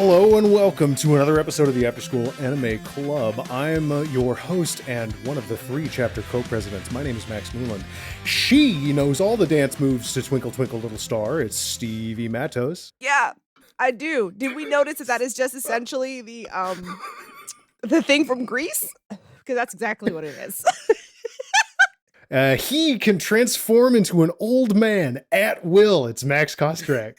Hello and welcome to another episode of the Afterschool Anime Club. I'm your host and one of the 3 chapter co-presidents. My name is Max Newland. She knows all the dance moves to Twinkle Twinkle Little Star. It's Stevie Matos. Yeah, I do. Did we notice that is just essentially the thing from Greece? Because that's exactly what it is. He can transform into an old man at will. It's Max Kostrak.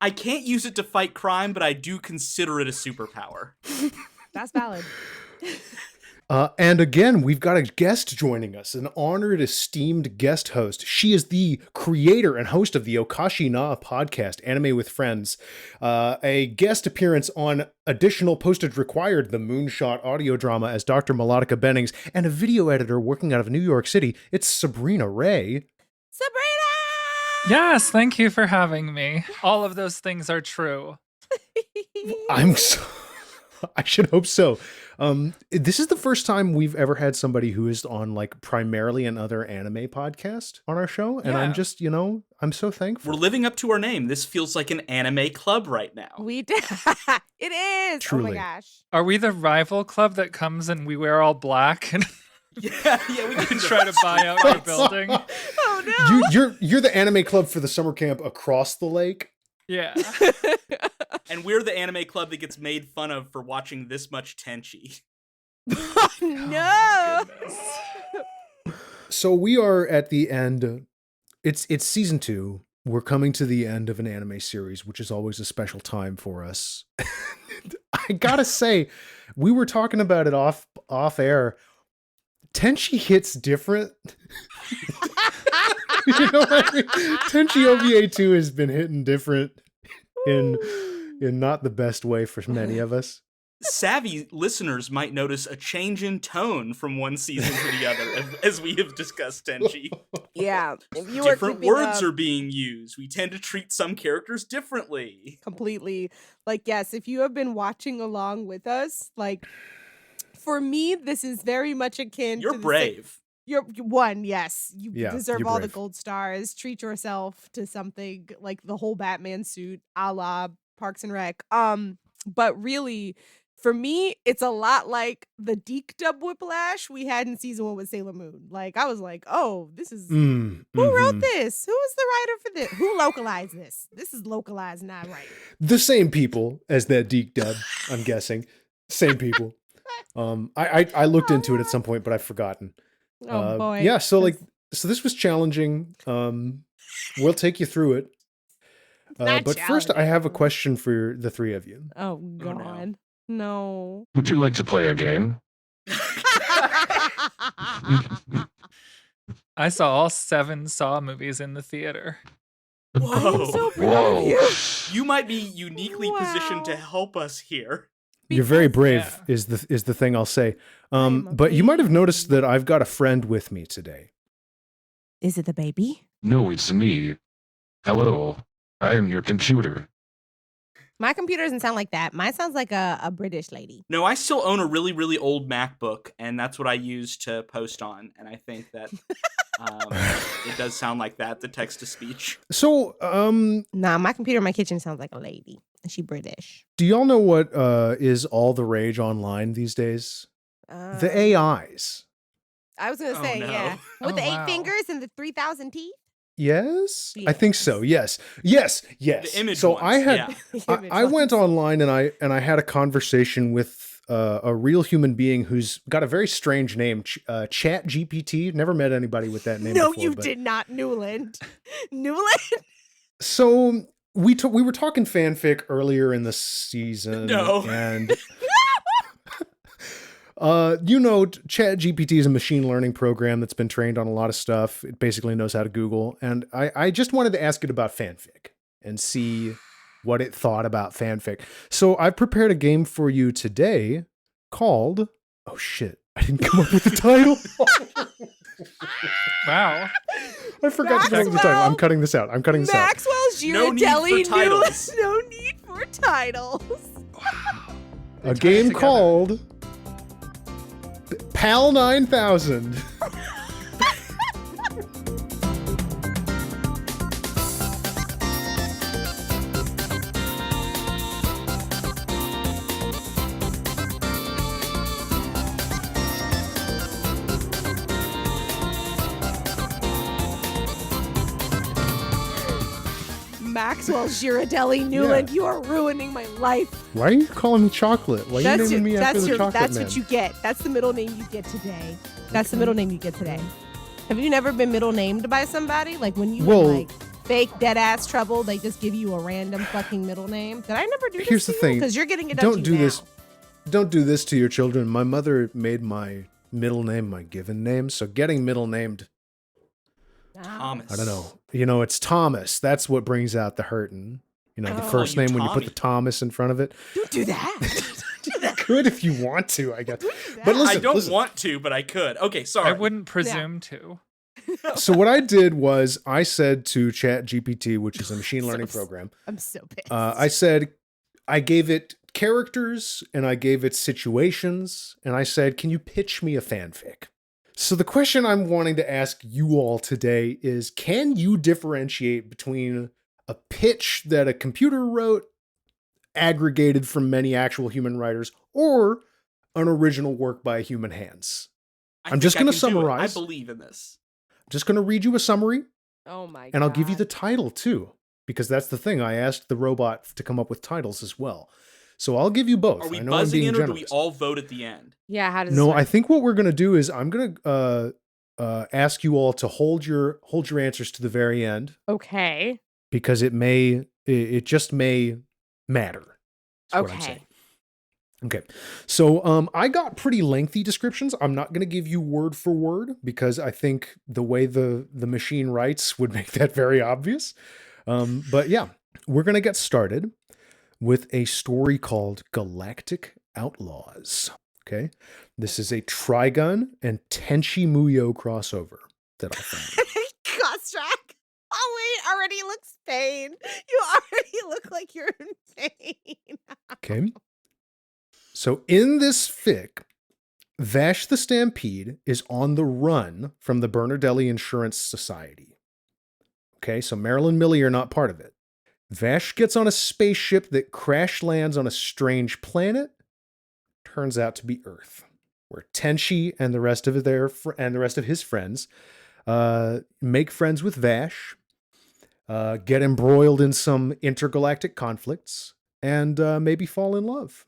I can't use it to fight crime, but I do consider it a superpower. That's valid. And again, we've got a guest joining us, an honored, esteemed guest host. She is the creator and host of the Okashi Na podcast, Anime with Friends, a guest appearance on Additional Postage Required, the Moonshot audio drama as Dr. Melodica Bennings, and a video editor working out of New York City. It's Sabrina Ray. Sabrina! Yes, thank you for having me. All of those things are true. I should hope so. This is the first time we've ever had somebody who is on like primarily another anime podcast on our show. And I'm just, I'm so thankful. We're living up to our name. This feels like an anime club right now. We did. It is. Truly. Oh my gosh. Are we the rival club that comes and we wear all black and Yeah, we can try to buy out your building? Oh no. You're the anime club for the summer camp across the lake. Yeah. And we're the anime club that gets made fun of for watching this much Tenchi. No. So we are at the end. It's season 2. We're coming to the end of an anime series, which is always a special time for us. I gotta say, we were talking about it off air. Tenchi hits different. You know what I mean? Tenchi OVA 2 has been hitting different in not the best way for many of us. Savvy listeners might notice a change in tone from one season to the other, as we have discussed Tenchi. Yeah. If you Different words are being used. We tend to treat some characters differently. Completely. Like, yes, if you have been watching along with us, like, for me, this is very much akin You're to brave. You're one, yes. You deserve you're all brave. the gold stars. Treat yourself to something like the whole Batman suit, a la Parks and Rec. But really, for me, it's a lot like the Deke dub whiplash we had in season 1 with Sailor Moon. Like, I was like, oh, this is who wrote this? Who is the writer for this? Who localized this? This is localized, not right. The same people as that Deke dub, I'm guessing. Same people. I looked into it at some point, but I've forgotten. Oh boy. Yeah, so this was challenging. We'll take you through it. But first, I have a question for the 3 of you. Oh god. No. Would you like to play a game? I saw all 7 Saw movies in the theater. Whoa. So proud of you. You might be uniquely positioned to help us here. You're very brave, is the thing I'll say. But you might have noticed that I've got a friend with me today. Is it the baby? No, it's me. Hello. I am your computer. My computer doesn't sound like that. Mine sounds like a British lady. No, I still own a really, really old MacBook, and that's what I use to post on. And I think that it does sound like that, the text-to-speech. So, Nah, my computer in my kitchen sounds like a lady. And she British. do y'all know what is all the rage online these days? The AIs. I was going to say, no. yeah. With the 8 wow. fingers and the 3,000 teeth? Yes? I Yes. think so. Yes. Yes. The image So ones, I had yeah. I went online and I had a conversation with a real human being who's got a very strange name, Chat GPT. Never met anybody with that name No, before. you but- did not, Newland. Newland? So we were talking fanfic earlier in the season. No. And Chat GPT is a machine learning program that's been trained on a lot of stuff. It basically knows how to Google. And I just wanted to ask it about fanfic and see what it thought about fanfic. So I've prepared a game for you today called, oh shit, I didn't come up with the title. Wow. I forgot to come up with the title. I'm cutting this out. Maxwell's No need Ghirardelli for titles. No need for titles. A game together. called PAL 9000. Maxwell Girardelli Newland. You are ruining my life. Why are you calling me chocolate? Why are you naming me after the chocolate That's man? what you get. That's the middle name you get today. That's the middle name you get today. Have you never been middle named by somebody? Like when you in like fake dead ass trouble, they just give you a random fucking middle name? Did I never do this? Here's the thing. Because you're getting it done. Don't do this. Don't do this to your children. My mother made my middle name my given name, so getting middle named. Thomas. I don't know. You know, it's Thomas. That's what brings out the hurting. You know, the first name when you put the Thomas in front of it. Don't do that. You could if you want to, I guess. But listen, I don't want to, but I could. Okay, sorry. I wouldn't presume to. So what I did was I said to ChatGPT, which is a machine learning program. I'm so pissed. I said, I gave it characters and I gave it situations and I said, can you pitch me a fanfic? So the question I'm wanting to ask you all today is, can you differentiate between a pitch that a computer wrote, aggregated from many actual human writers, or an original work by human hands? I'm just going to summarize. I believe in this. I'm just going to read you a summary. Oh my god. And I'll give you the title too, because that's the thing. I asked the robot to come up with titles as well. So I'll give you both. Are we I know buzzing I'm being in, or generous. do we all vote at the end? Yeah, how does No, this work? I think what we're going to do is I'm going to ask you all to hold your answers to the very end, Okay. because it just may matter. That's what I'm saying. Okay. So I got pretty lengthy descriptions. I'm not going to give you word for word because I think the way the machine writes would make that very obvious. But yeah, we're going to get started with a story called Galactic Outlaws. Okay. This is a Trigun and Tenchi Muyo crossover that I found. Gostrack. Oh wait, already looks pain. You already look like you're in pain. Okay. So in this fic, Vash the Stampede is on the run from the Bernardelli Insurance Society. Okay, so Marilyn Millie are not part of it. Vash gets on a spaceship that crash lands on a strange planet. Turns out to be Earth, where Tenchi and the rest of his friends make friends with Vash, get embroiled in some intergalactic conflicts, and maybe fall in love.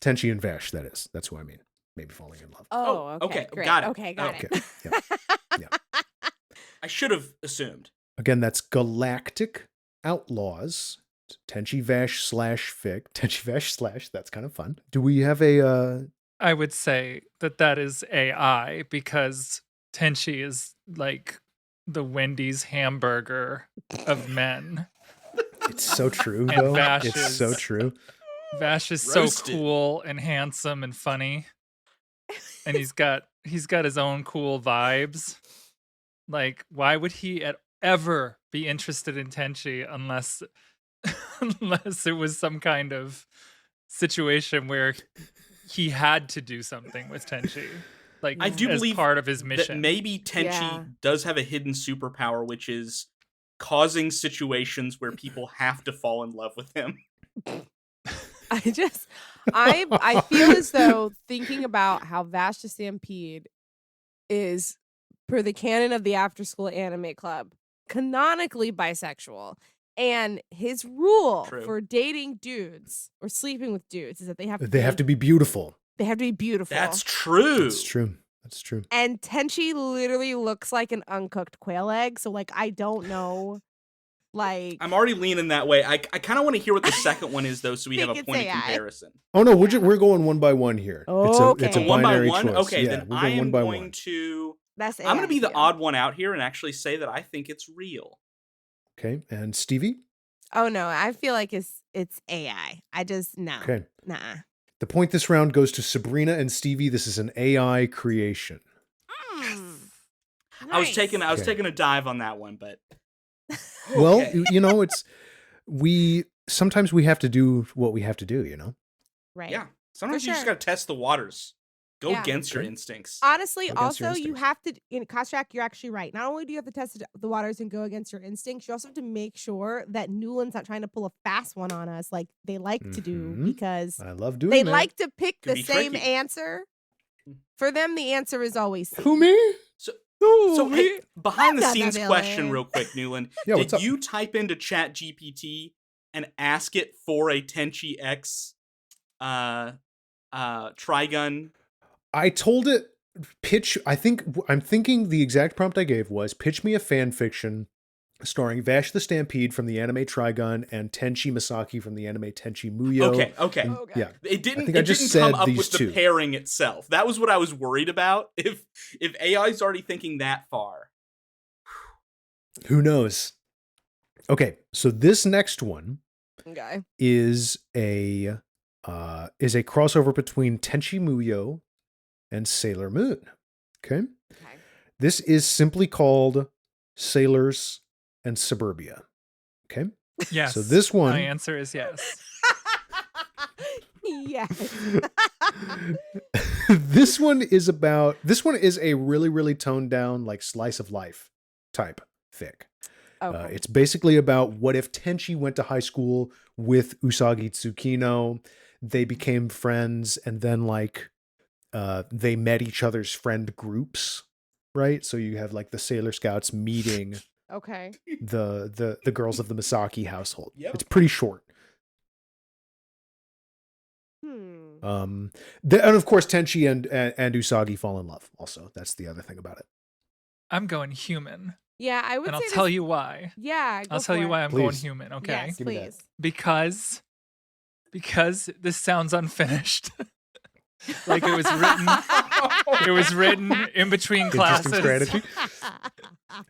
Tenchi and Vash, that is. That's who I mean. Maybe falling in love. Oh, okay. Okay, Great. got it. Okay, got Okay. it. Yeah. I should have assumed. Again, that's Galactic Outlaws. Tenchi Vash / fic. Tenchi Vash / that's kind of fun. Do we have a... I would say that is AI because Tenchi is like the Wendy's hamburger of men. It's so true, And though. Vash It's is- so true. Vash is Roasted. so cool and handsome and funny. And he's got his own cool vibes. Like, why would he ever be interested in Tenchi unless it was some kind of situation where he had to do something with Tenchi? Like, I do as believe part of his That mission. maybe Tenchi Yeah. does have a hidden superpower, which is causing situations where people have to fall in love with him. I feel as though thinking about how Vash the Stampede is, per the canon of the Afterschool Anime Club, canonically bisexual. And his rule True. for dating dudes or sleeping with dudes is that they have to be beautiful. They have to be beautiful. That's true. That's true. That's true. And Tenchi literally looks like an uncooked quail egg. So like I don't know. Like I'm already leaning that way. I kind of want to hear what the second one is, though, so we have a Think point of it's AI. comparison. Oh, no, we're going one by one here. Okay. It's a One by binary one? choice. Okay, Yeah, then we're I going am one by going one. to... that's I'm going to be the AI. odd one out here and actually say that I think it's real. Okay, and Stevie? Oh no, I feel like it's AI. I just no. Okay. Nah. The point this round goes to Sabrina and Stevie. This is an AI creation. I was taking Okay. a dive on that one, but Well, Okay. you know, sometimes we have to do what we have to do, you know? Right. yeah, sometimes For you just sure. got to test the waters. Go Yeah. against your Okay. instincts. Honestly, Go against your also you instincts. have to in Kostrak, you're actually right. Not only do you have to test the waters and go against your instincts, you also have to make sure that Newland's not trying to pull a fast one on us like they like to do Mhm. because I love doing they that. like to pick Can the be same tricky. answer. For them, the answer is always C. Who, me? So So, hey, behind the Not scenes that question, villain. real quick, Newland. Yeah, what's Did up? you type into Chat GPT and ask it for a Tenchi X Trigun? I told it I'm thinking the exact prompt I gave was pitch me a fan fiction starring Vash the Stampede from the anime Trigun and Tenchi Masaki from the anime Tenchi Muyo. Okay. And- Okay. Yeah. It didn't. think I It just didn't come said up these with the two. pairing itself. That was what I was worried about. If AI's already thinking that far. Who knows? Okay, so this next one Okay. is a crossover between Tenchi Muyo and Sailor Moon. Okay? Okay. This is simply called Sailors and Suburbia. Okay? Yes. So this one My answer is yes. Yes. this one is a really, really toned down, like slice of life type fic. Okay. It's basically about what if Tenchi went to high school with Usagi Tsukino, they became friends, and then like they met each other's friend groups, right? So you have like the Sailor Scouts meeting Okay. the girls of the Misaki household. Yep. It's pretty short. Hmm. And of course Tenchi and Usagi fall in love. Also, that's the other thing about it. I'm going human. Yeah, I would And I'll say tell this- you why. Yeah, I'll go tell for you it. why I'm going Please. human, okay? Yes, Give me that. please. Because this sounds unfinished. Like it was written in between classes. Interesting strategy.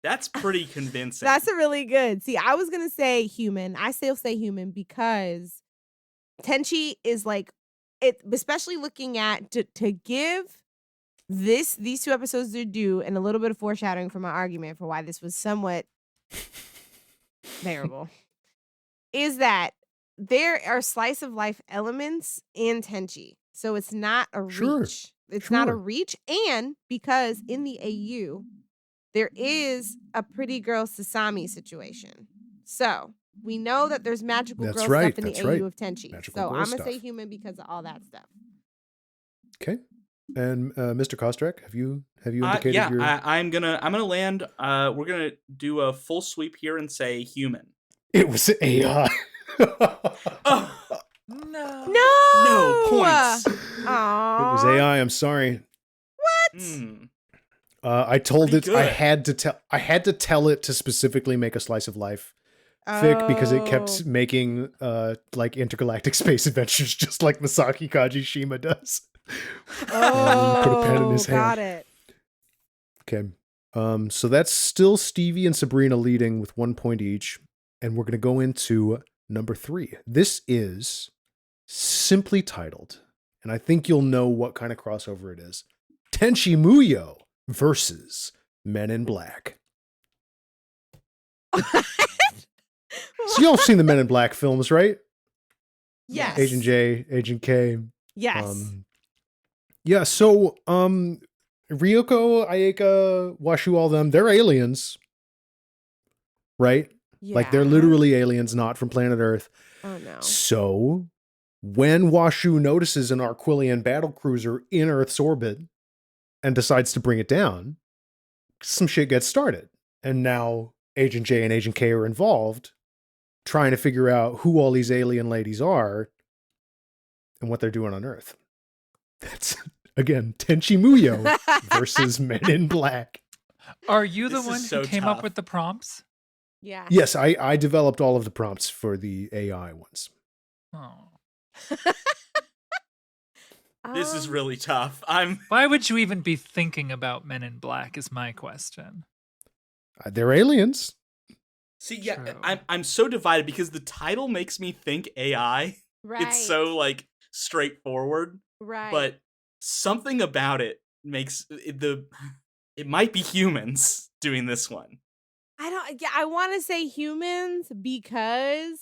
That's pretty convincing. That's a really good. See, I was gonna say human. I still say human because Tenchi is like it, especially looking at to give these two episodes their due and a little bit of foreshadowing for my argument for why this was somewhat terrible. Is that there are slice of life elements in Tenchi. So it's not a Sure, reach. It's not a sure. reach. And because in the AU, there is a pretty girl Sasami situation. So we know that there's magical That's girl right, stuff in the that's AU right. of Tenchi. Magical So girl I'm going to say stuff. human because of all that stuff. Okay. And Mr. Kostrek, have you indicated your I'm gonna land. We're gonna do a full sweep here and say human. It was AI. Oh, No. no points. It was AI. I'm sorry. Hmm. I told Pretty it I good. had to tell it to specifically make a slice of life fic because it kept making like intergalactic space adventures just like Masaki Kajishima does. Oh, Put a pen in his hand. got it. Okay. So that's still Stevie and Sabrina leading with 1 point each. And we're going to go into number 3. This is simply titled, and I think you'll know what kind of crossover it is, Tenchi Muyo versus Men in Black. So y'all have seen the Men in Black films, right? Yes. Agent J, Agent K. Yes. Yeah, so Ryoko, Ayeka, Washu, all them, they're aliens. Right? Like they're Yeah. literally aliens, not from planet Earth. Oh no. So when Washu notices an Arquillian battlecruiser in Earth's orbit and decides to bring it down, some shit gets started. And now Agent J and Agent K are involved, trying to figure out who all these alien ladies are and what they're doing on Earth. That's, again, Tenchi Muyo versus Men in Black. Are you the This is one so who came tough. up with the prompts? Yeah. Yes, I developed all of the prompts for the AI ones. Oh. This is Um, really tough. Why would you even be thinking about Men in Black is my question. They're aliens. See, yeah, True. I'm so divided because the title makes me think AI. right. It's so like straightforward, right. but something about it makes it might be humans doing this one. I want to say humans because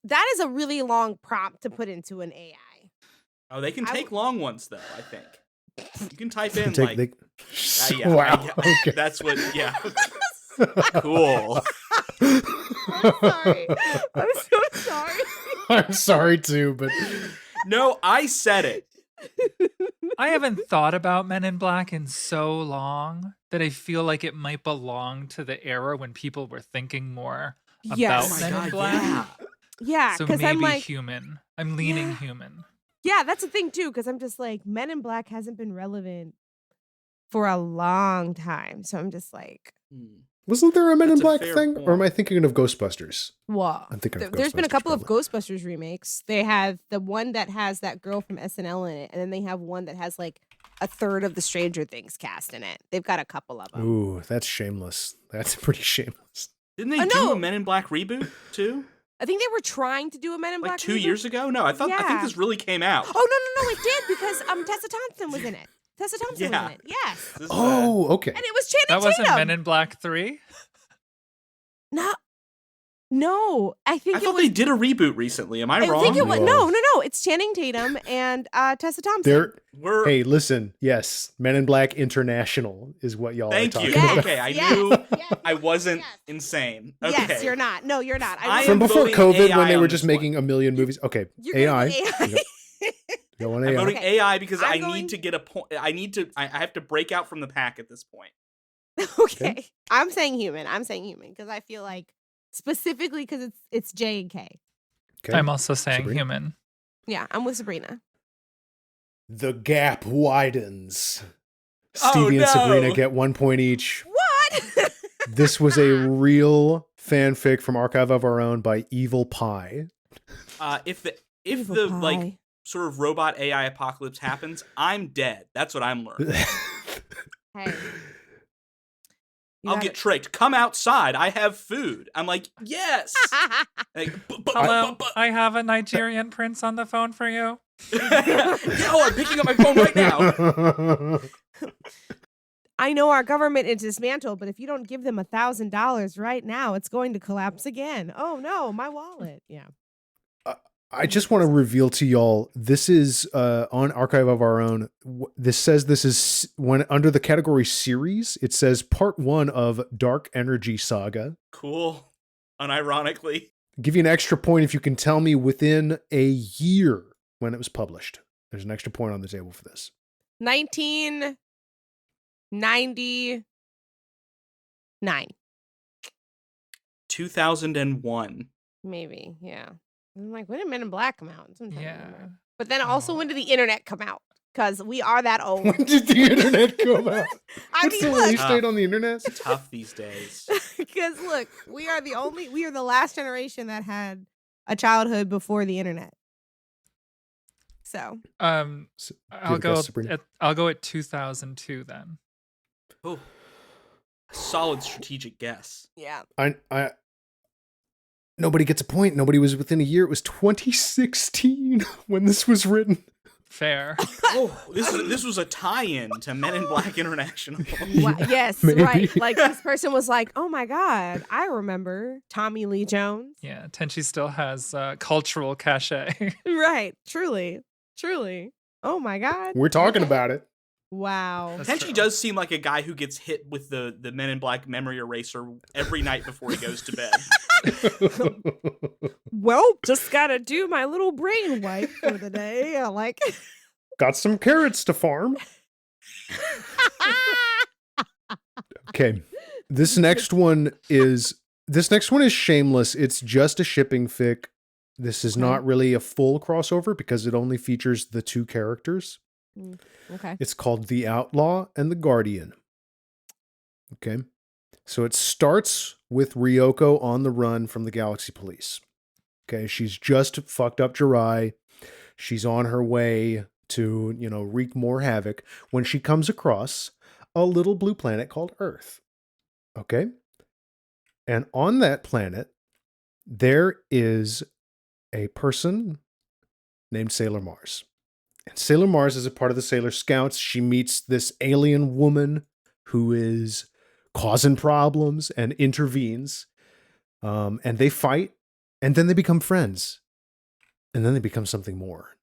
that is a really long prompt to put into an AI. Oh, they can I take long ones though. I think you can type in Take- like they- yeah, wow. yeah, Okay. that's what. Yeah, cool. I'm sorry. I'm so sorry. I'm sorry too, but No, I said it. I haven't thought about Men in Black in so long that I feel like it might belong to the era when people were thinking more about Yes. Oh my Men in god, Black. yeah. Yeah, So because maybe I'm like, human. I'm leaning Yeah. human. yeah, that's the thing too. Because I'm just like, Men in Black hasn't been relevant for a long time. So I'm just like, Wasn't there a Men in That's a Black fair thing? Or am point. I thinking of Ghostbusters? well, I'm thinking of there's been a Ghostbusters, couple of probably. Ghostbusters remakes. They have the one that has that girl from SNL in it, and then they have one that has like a third of the Stranger Things cast in it. They've got a couple of them. Ooh, that's shameless. That's pretty shameless. Didn't they Oh, do no. a Men in Black reboot too? I think they were trying to do a Men in Like Black 2 reboot. years ago? No, I think Yeah. this really came out. Oh no, it did because Tessa Thompson was in it. Tessa Thompson was Yeah. in it. Yes, This is Oh, okay. and it was Channing That wasn't Tatum. Men in Black 3? No, I think I it thought was. they did a reboot recently. Am I I wrong? think it was Whoa. no. It's Channing Tatum and Tessa Thompson. There. We're Hey, listen. Yes, Men in Black International is what y'all Thank are you. talking Yes, about. Okay, I yes, knew yes, I wasn't yes. insane. Yes, Okay. you're not. No, you're not. I From am before voting COVID, when AI they were on just this making a million movies. Okay, You're AI. going You go on I'm AI. voting Okay. AI because I I'm going- need to get a point. I have to break out from the pack at this point. Okay, I'm saying human because I feel like specifically because it's J and K. Okay. I'm also saying Sabrina? human. Yeah, I'm with Sabrina. The gap widens. Oh, Stevie and Sabrina no. get 1 point each. What? This was a real fanfic from Archive of Our Own by Evil Pie. If the Evil like pie. sort of robot AI apocalypse happens, I'm dead. That's what I'm learning. Hey. You I'll gotta- get tricked. Come outside. I have food. I'm like, yes. Like, Hello, I have a Nigerian prince on the phone for you. Oh, I'm picking up my phone right now. I know our government is dismantled, but if you don't give them $1,000 right now, it's going to collapse again. Oh no, my wallet. Yeah. I just want to reveal to y'all, this is on Archive of Our Own. This says this is when under the category series, it says part 1 of Dark Energy Saga. Cool. Unironically. Give you an extra point if you can tell me within a year when it was published. There's an extra point on the table for this. 1999. 2001. Maybe. Yeah. I'm like, when did Men in Black come out? Sometime in Yeah. there. But then also, Oh. when did the internet come out? Because we are that old. When did the internet come out? I What's the mean, look, release date on the internet? It's tough these days. because look, we are the last generation that had a childhood before the internet. So S- I'll give a guess, go. Sabrina. I'll go at 2002 then. Oh, a solid strategic guess. yeah. I nobody gets a point. Nobody was within a year. It was 2016 when this was written. Fair. Oh, this was a tie-in to Men in Black International. Wow, yes, maybe. right. Like this person was like, "Oh my god, I remember Tommy Lee Jones." Yeah, Tenchi still has cultural cachet. Right. Truly. Oh my god. We're talking about it. Wow. That's Tenchi true. does seem like a guy who gets hit with the Men in Black memory eraser every night before he goes to bed. Well, just gotta do my little brain wipe for the day. I like. Got some carrots to farm. Okay. This next one is shameless. It's just a shipping fic. This is Okay. not really a full crossover because it only features the 2 characters. Okay. It's called The Outlaw and the Guardian. Okay. So it starts with Ryoko on the run from the Galaxy Police. Okay. She's just fucked up Jirai. She's on her way to, wreak more havoc when she comes across a little blue planet called Earth. Okay. And on that planet, there is a person named Sailor Mars. And Sailor Mars is a part of the Sailor Scouts. She meets this alien woman who is causing problems and intervenes. And they fight, and then they become friends. And then they become something more.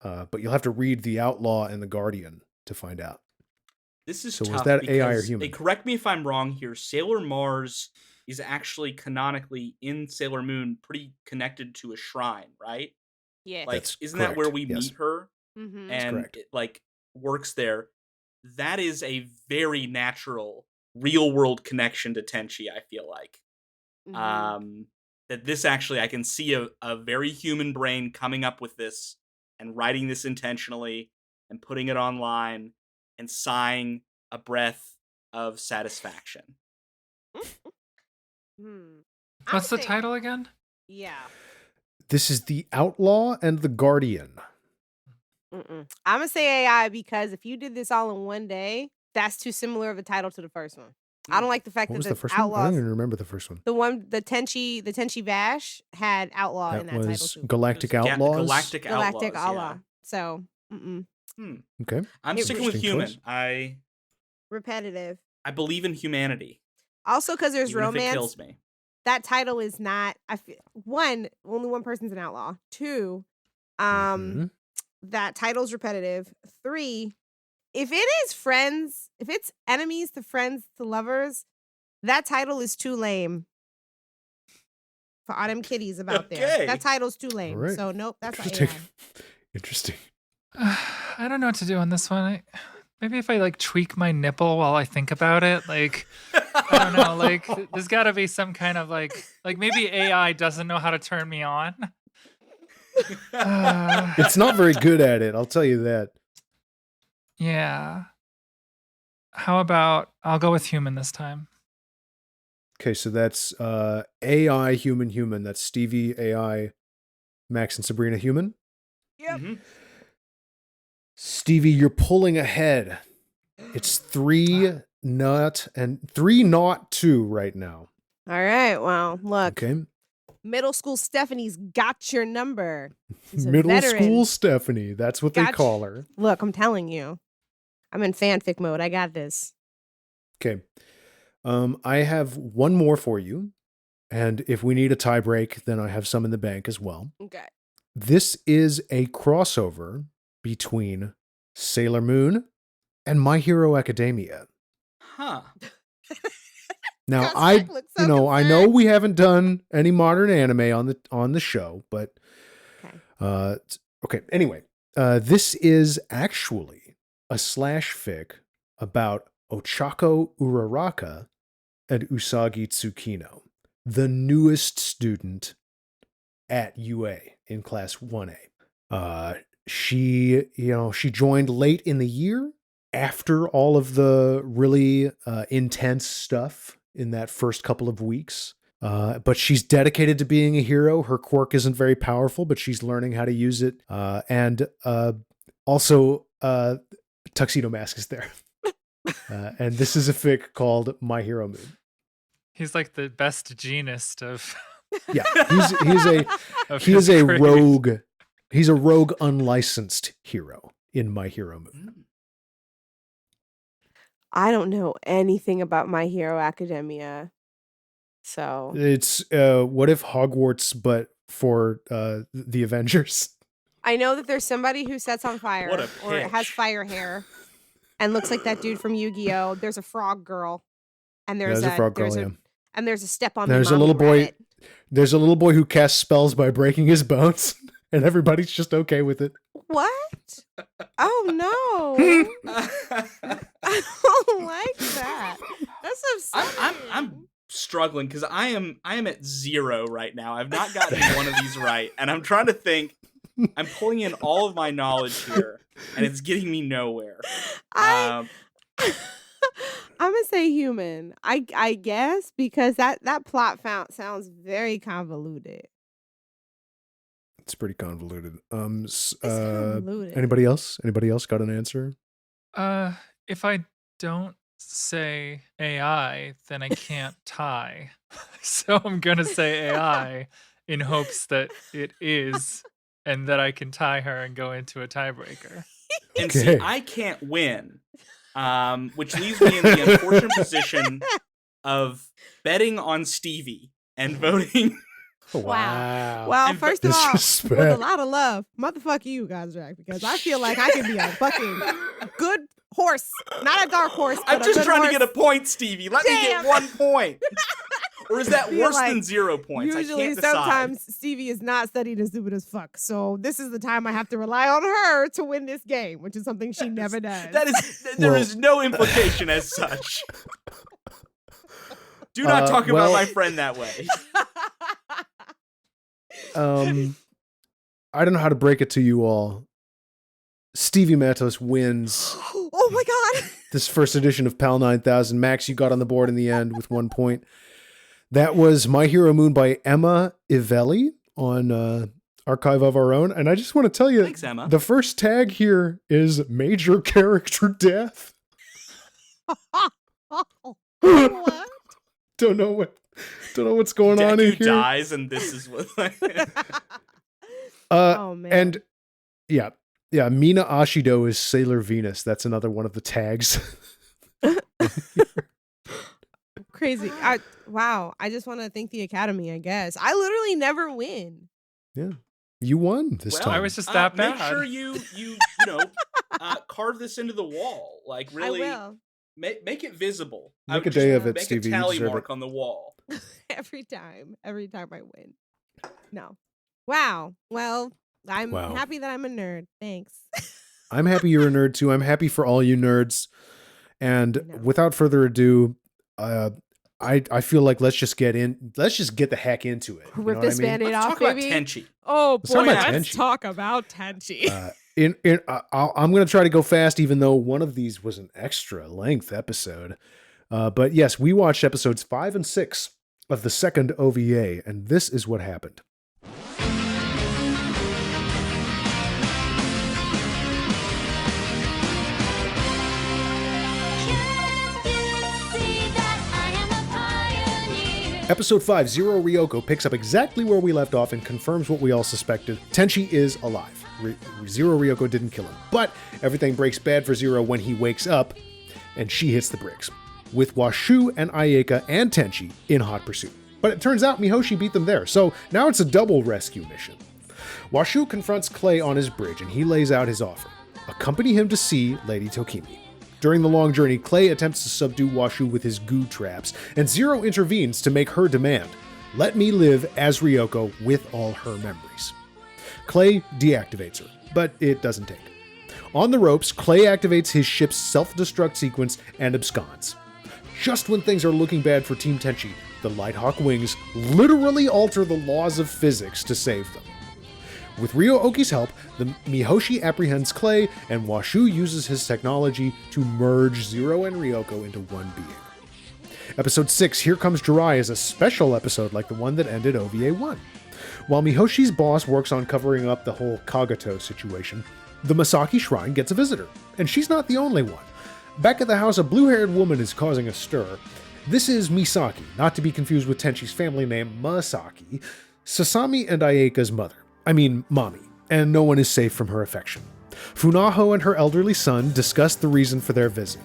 But you'll have to read The Outlaw and the Guardian to find out. This is So was tough that AI or because- human? correct me if I'm wrong here. Sailor Mars is actually canonically in Sailor Moon pretty connected to a shrine, right? Yeah. Like, That's isn't that where correct, we yes. meet her? Mm-hmm. and correct. it, like, works there. That is a very natural real world connection to Tenchi, I feel like. Mm-hmm. That this actually, I can see a very human brain coming up with this and writing this intentionally and putting it online and sighing a breath of satisfaction. Hmm. What's the say- title again? Yeah. This is The Outlaw and the Guardian. I'm gonna say AI because if you did this all in one day, that's too similar of a title to the first one. I don't like the fact What that was the the first one? I Outlaws, don't even remember the first one. the Tenchi Vash had Outlaw in That that title was too. Galactic It was Outlaws. Galactic Galactic Outlaws. Outlaw. So, Okay. I'm It sticking with Interesting human. choice. repetitive. I believe in humanity. Also, because there's Even if it romance, kills me. that title is not. Only one person's an outlaw. 2, Mhm. that title's repetitive. 3, if it is friends, if it's enemies to friends to lovers, that title is too lame. For all them kitties about there, Okay. that title's too lame. Alright. So nope, that's not Interesting. AI. Interesting. I don't know what to do on this one. Maybe if I like tweak my nipple while I think about it, like I don't know, like there's got to be some kind of like maybe AI doesn't know how to turn me on. It's not very good at it, I'll tell you that. Yeah. How about I'll go with human this time. Okay, so that's AI human. That's Stevie AI, Max and Sabrina human. Yep. Mhm. Stevie, you're pulling ahead. It's 3-2 right now. All right. Well, look, Okay. middle school Stephanie's got your number. She's a Middle veteran. school Stephanie. That's what they Gotcha. call her. Look, I'm telling you, I'm in fanfic mode. I got this. Okay. I have one more for you. And if we need a tie break, then I have some in the bank as well. Okay. This is a crossover between Sailor Moon and My Hero Academia. Huh. Now, Gosh, Zach looks so I know concerned. we haven't done any modern anime on the show, but okay. Anyway, this is actually a slash fic about Ochako Uraraka and Usagi Tsukino, the newest student at UA in class 1A. She joined late in the year after all of the really intense stuff in that first couple of weeks. But she's dedicated to being a hero. Her quirk isn't very powerful, but she's learning how to use it. And also, Tuxedo Mask is there. And this is a fic called My Hero Moon. He's like the best genist of Yeah, he is a grade. rogue. He's a rogue unlicensed hero in My Hero Moon. I don't know anything about My Hero Academia. So It's what if Hogwarts, but for the Avengers? I know that there's somebody who sets on fire What a or has pitch. fire hair and looks like that dude from Yu-Gi-Oh! There's a frog girl. And there's There's a frog girl, yeah. And there's a step on There's me a little mommy boy. rabbit. There's a little boy who casts spells by breaking his bones, and everybody's just okay with it. What? Oh no. I don't like that. That's upsetting. I'm struggling because I am at 0 right now. I've not gotten one of these right, and I'm trying to think. I'm pulling in all of my knowledge here, and it's getting me nowhere. I'm gonna say human. I guess because that plot sounds very convoluted. It's pretty convoluted. It's convoluted. Anybody else? Anybody else got an answer? If I don't say AI, then I can't tie. So I'm gonna say AI in hopes that it is, and that I can tie her and go into a tiebreaker. And Okay. see, I can't win, which leaves me in the unfortunate position of betting on Stevie and voting. Wow. Well, And first of all, with a disrespect. lot of love, motherfuck you, Gozrak, because I feel like I can be a fucking good horse, not a dark horse. I'm but a just good trying horse. to get a point, Stevie. Let me Damn. get 1 point. Or is that feel worse like than 0 points? I Usually, can't decide. sometimes Stevie is not studied as stupid as fuck. So this is the time I have to rely on her to win this game, which is something she never does. There is no implication as such. Do not talk about my friend that way. I don't know how to break it to you all. Stevie Matos wins. Oh my god! This first edition of PAL 9000. Max, you got on the board in the end with 1 point. That was My Hero Moon by Emma Ivelli on Archive of Our Own. And I just want to tell you, Thanks, Emma. The first tag here is major character death. What? Don't know what's going on in Deku here. dies, and this is what. Oh man! And yeah, Mina Ashido is Sailor Venus. That's another one of the tags. Crazy. Wow. I just want to thank the Academy, I guess. I literally never win. Yeah, you won this time. I was just that bad. Make sure you carve this into the wall. Like really, I will. make it visible. Make a day of it, make Stevie. a You tally deserve mark it. on the wall. every time I win. No. Wow. Well, I'm happy that I'm a nerd. Thanks. I'm happy you're a nerd too. I'm happy for all you nerds. And without further ado, I feel like let's just get the heck into it. Rip this Band-Aid Let's off, talk about baby. Tenchi. Oh Let's talk boy, about let's Tenchi. talk about Tenchi. I'm going to try to go fast, even though one of these was an extra length episode. But yes, we watched episodes 5 and 6 of the second OVA, and this is what happened. Episode 5, Zero Ryoko, picks up exactly where we left off and confirms what we all suspected. Tenchi is alive. Zero Ryoko didn't kill him. But everything breaks bad for Zero when he wakes up, and she hits the bricks, with Washu and Ayeka and Tenchi in hot pursuit. But it turns out Mihoshi beat them there, so now it's a double rescue mission. Washu confronts Clay on his bridge, and he lays out his offer. Accompany him to see Lady Tokimi. During the long journey, Clay attempts to subdue Washu with his goo traps, and Zero intervenes to make her demand, "Let me live as Ryoko with all her memories." Clay deactivates her, but it doesn't take. On the ropes, Clay activates his ship's self-destruct sequence and absconds. Just when things are looking bad for Team Tenchi, the Lighthawk wings literally alter the laws of physics to save them. With Ryo Oki's help, the Mihoshi apprehends Clay, and Washu uses his technology to merge Zero and Ryoko into one being. Episode 6, Here Comes Jirai, is a special episode like the one that ended OVA 1. While Mihoshi's boss works on covering up the whole Kagato situation, the Masaki Shrine gets a visitor, and she's not the only one. Back at the house, a blue-haired woman is causing a stir. This is Misaki, not to be confused with Tenchi's family name, Masaki, Sasami and Ayeka's mother. I mean, mommy, and no one is safe from her affection. Funaho and her elderly son discuss the reason for their visit.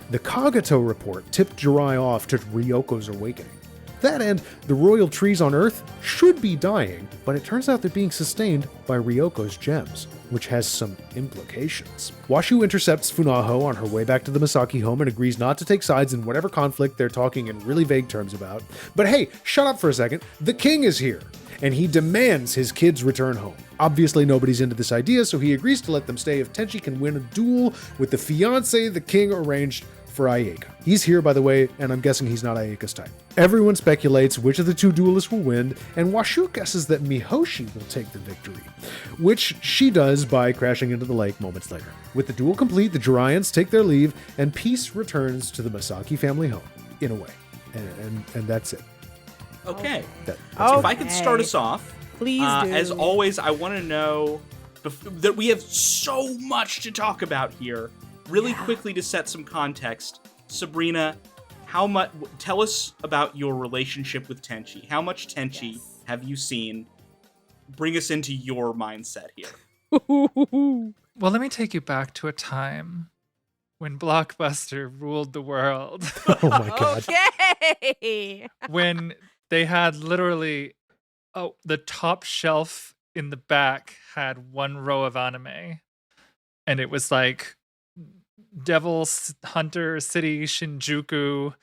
The Kagato report tipped Jirai off to Ryoko's awakening. That and the royal trees on Earth should be dying, but it turns out they're being sustained by Ryoko's gems, which has some implications. Washu intercepts Funaho on her way back to the Masaki home and agrees not to take sides in whatever conflict they're talking in really vague terms about. But hey, shut up for a second, the king is here, and he demands his kids return home. Obviously nobody's into this idea, so he agrees to let them stay if Tenchi can win a duel with the fiancé the king arranged for Ayeka. He's here, by the way, and I'm guessing he's not Ayeka's type. Everyone speculates which of the two duelists will win, and Washu guesses that Mihoshi will take the victory, which she does by crashing into the lake moments later. With the duel complete, the Jiraians take their leave, and peace returns to the Masaki family home, in a way. And that's it. Okay. That's If I could start us off, Please do. as always, I want to know that we have so much to talk about here. Really quickly to set some context, Sabrina, tell us about your relationship with Tenchi. How much Tenchi have you seen? Bring us into your mindset here. Well, let me take you back to a time when Blockbuster ruled the world. Oh my god. Okay. When they had literally the top shelf in the back had one row of anime, and it was like Devil Hunter City Shinjuku,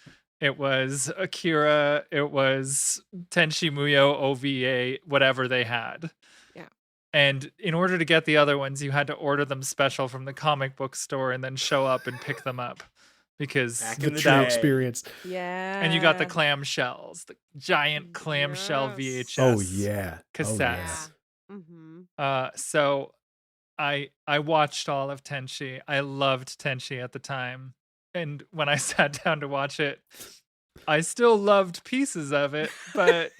it was Akira, it was Tenchi Muyo, OVA, whatever they had. Yeah. And in order to get the other ones, you had to order them special from the comic book store and then show up and pick them up. Because Back The in the true day. experience. Yeah. and you got the clamshells, the giant clamshell Yes. VHS Oh yeah. cassettes. Mm-hmm. So I watched all of Tenchi. I loved Tenchi at the time. And when I sat down to watch it, I still loved pieces of it, but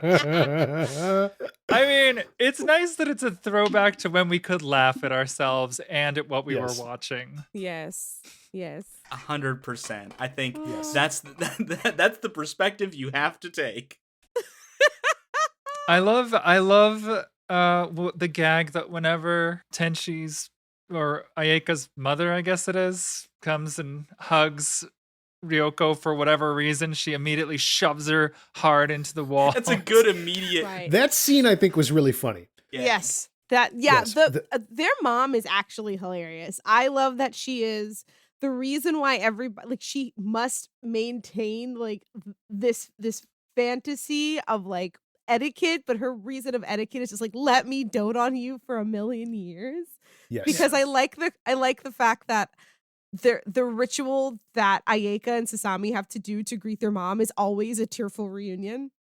Yeah. I mean, it's nice that it's a throwback to when we could laugh at ourselves and at what we Yes. were watching. Yes. Yes. 100%. I think Yes. that's the perspective you have to take. I love the gag that whenever Tenchi's or Ayeka's mother, I guess it is, comes and hugs Ryoko for whatever reason, she immediately shoves her hard into the wall. That's a good immediate. Right. That scene I think was really funny. Yeah. Yes. Their mom is actually hilarious. I love that she is the reason why everybody, like, she must maintain like this fantasy of like etiquette, but her reason of etiquette is just like, let me dote on you for a million years. Yes. Because I like the fact that the ritual that Ayeka and Sasami have to do to greet their mom is always a tearful reunion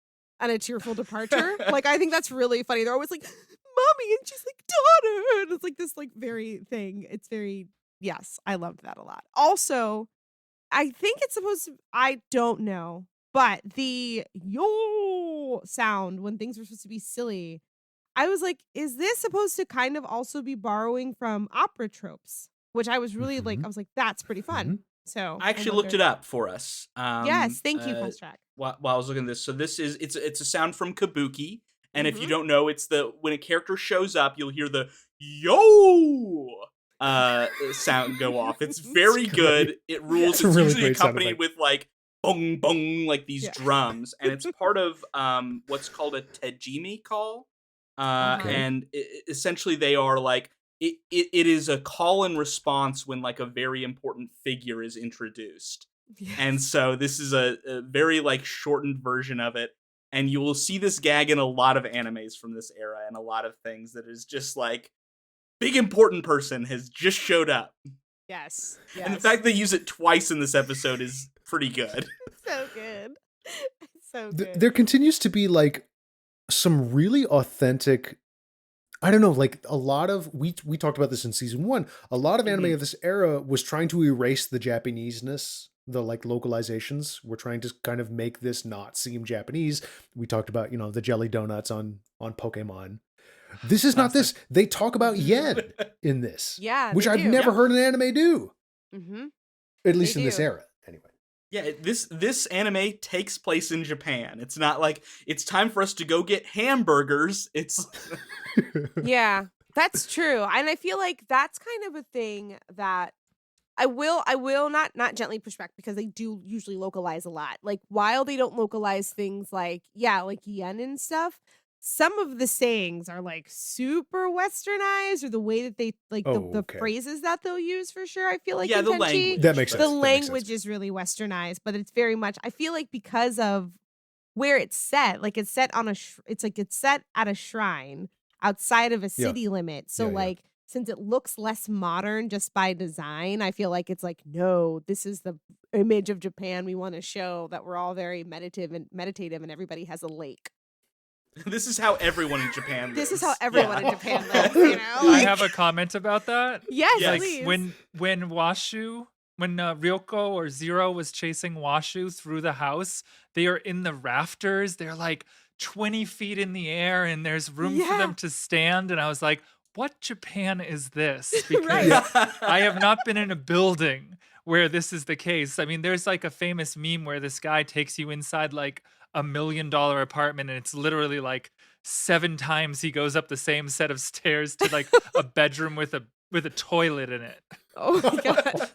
and a tearful departure. Like, I think that's really funny. They're always like, mommy, and she's like, daughter, and it's like this like very thing. It's very, yes, I loved that a lot. Also, I think it's supposed to, I don't know, but the yo sound when things were supposed to be silly, I was like, is this supposed to kind of also be borrowing from opera tropes? Which I was really like, Mhm. I was like, that's pretty fun. So I actually looked it up for us. Yes, thank you, Fast Track. While I was looking at this, so this is it's a sound from Kabuki, and if you Mhm. don't know, it's the when a character shows up, you'll hear the yo sound go off. It's very It's good. great. It rules. It's a It's really usually great sound accompanied effect. with like bong bong, like these Yeah. drums, and it's part of what's called a tejimi call, Okay. and essentially they are like. It is a call and response when like a very important figure is introduced. And Yes. so this is a very like shortened version of it. And you will see this gag in a lot of animes from this era and a lot of things that is just like big important person has just showed up. Yes. And the fact they use it twice in this episode is pretty good. It's so good. It's so good. There continues to be like some really authentic, I don't know, like a lot of we talked about this in season 1. A lot of anime Mhm. of this era was trying to erase the Japaneseness, the like localizations. We're trying to kind of make this not seem Japanese. We talked about, the jelly donuts on Pokemon. This is not this. They talk about yen in this. Yeah, Which they I've do. never Yeah. heard an anime do. Mm-hmm. At least They in this do. era, anyway. Yeah, this anime takes place in Japan. It's not like it's time for us to go get hamburgers. It's Yeah, that's true. And I feel like that's kind of a thing that I will not gently push back because they do usually localize a lot. Like, while they don't localize things like, like yen and stuff, some of the sayings are like super westernized, or the way that they like Oh, the okay. phrases that they'll use for sure. I feel like yeah, in the Tenchi, language. That makes but- sense. the That makes sense. language is really westernized, but it's very much, I feel like, because of where it's set, like it's set on it's set at a shrine outside of a city limit. So Yeah, yeah. like, since it looks less modern just by design, I feel like it's like, no, this is the image of Japan we want to show, that we're all very meditative and everybody has a lake. This is how everyone in Japan lives. This is how everyone Yeah. in Japan lives, you know? I Like, have a comment about that. yes, Yes. please. When Ryoko or Zero was chasing Washu through the house, they are in the rafters. They're like 20 feet in the air, and there's room for Yeah. them to stand. And I was like, what Japan is this? Because Right. I have not been in a building where this is the case. I mean, there's like a famous meme where this guy takes you inside like $1 million apartment, and it's literally like 7 times he goes up the same set of stairs to like a bedroom with a toilet in it. Oh my god.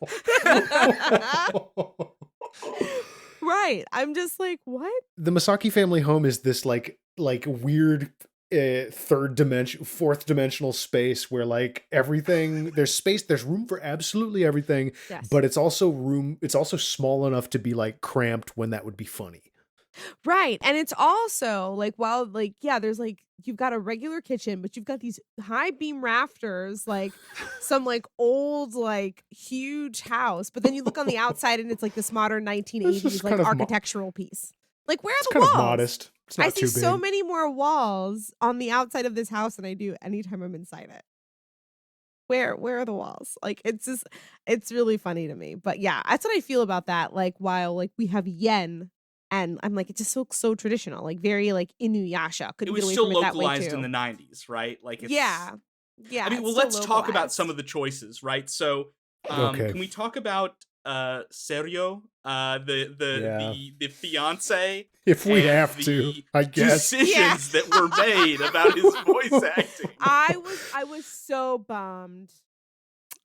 Right. I'm just like, what? The Masaki family home is this like weird fourth dimensional space where like everything there's room for absolutely everything, Yes. but it's also small enough to be like cramped when that would be funny. Right. And it's also like, while like, yeah, there's like, you've got a regular kitchen, but you've got these high beam rafters, like some like old, like huge house. But then you look on the outside and it's like this modern 1980s like architectural piece. Like, where are It's the kind walls? of modest. It's not I see too so big. many more walls on the outside of this house than I do anytime I'm inside it. Where are the walls? Like, it's really funny to me. But yeah, that's what I feel about that. Like, while like we have yen, and I'm like, it just looks so traditional, like very like Inuyasha. It Couldn't get was away still from it that way localized too. in the 90s, right? Like, it's, Yeah. I mean, it's well, still let's talk about some localized. of the choices, right? So, Okay. can we talk about Serio, the fiance, If we and have to, the I guess. decisions that were made about his voice acting? I was so bummed.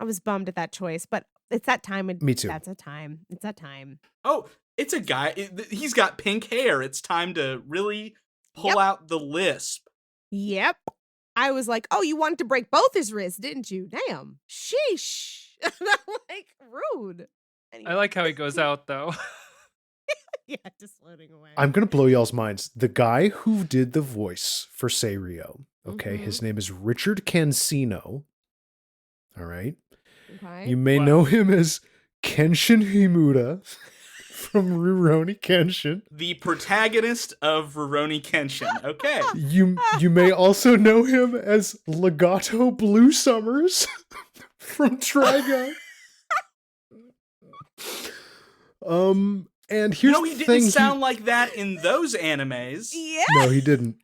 I was bummed at that choice, but it's that time. Me too. That's a time. It's that time. Oh, it's a guy. He's got pink hair. It's time to really pull Yep. out the lisp. Yep. I was like, oh, you wanted to break both his wrists, didn't you? Damn. Sheesh. Like, rude. Anyway. I like how he goes out though. Yeah, just floating away. I'm gonna blow y'all's minds. The guy who did the voice for Seirio, okay, Mhm. his name is Richard Cancino. All right. Okay. You may Wow. know him as Kenshin Himura from Rurouni Kenshin. The protagonist of Rurouni Kenshin. Okay. You may also know him as Legato Blue Summers from Trigun. And here's No, he the didn't thing. sound like that in those animes. Yeah. No, he didn't.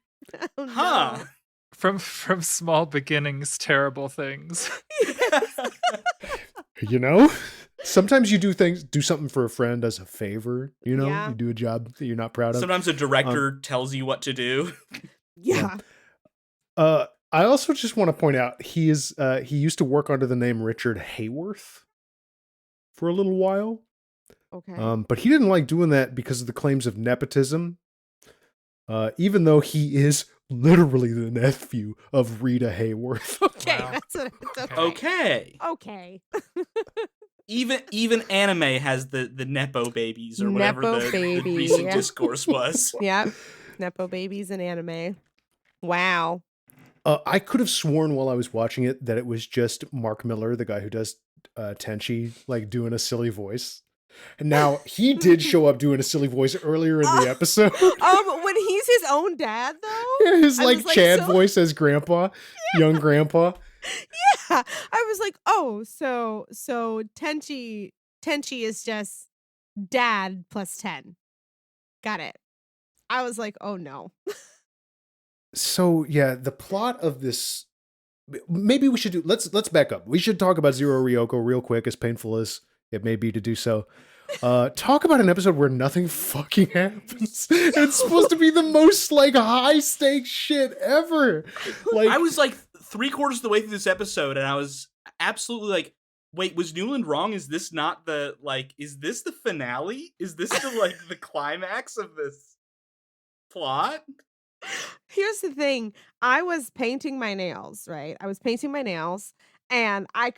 Oh, Huh. no. From small beginnings, terrible things. You know, sometimes you do something for a friend as a favor. You know, Yeah. you do a job that you're not proud of. Sometimes a director tells you what to do. Yeah. I also just want to point out he used to work under the name Richard Hayworth for a little while. Okay. But he didn't like doing that because of the claims of nepotism. Even though he is literally the nephew of Rita Hayworth. Okay. Wow. That's what it's Okay. Okay. Even anime has the nepo babies or whatever Nepo the baby. recent discourse was. Yep. Nepo babies in anime. Wow. I could have sworn while I was watching it that it was just Mark Miller, the guy who does Tenchi, like doing a silly voice. And now he did show up doing a silly voice earlier in the episode. When he's his own dad though? His I like was like, Chad so- voice as grandpa, young grandpa. Yeah. I was like, oh, so Tenchi is just dad plus 10. Got it. I was like, oh no. So yeah, the plot of this, maybe we should do, let's back up. We should talk about Zero Ryoko real quick, as painful as it may be to do so. Talk about an episode where nothing fucking happens. It's supposed to be the most like high stakes shit ever. Like I was like 3/4 of the way through this episode and I was absolutely like, wait, was Newland wrong? Is this not the, like, is this the finale? Is this the, like, the climax of this plot? Here's the thing. I was painting my nails, right? I was painting my nails and I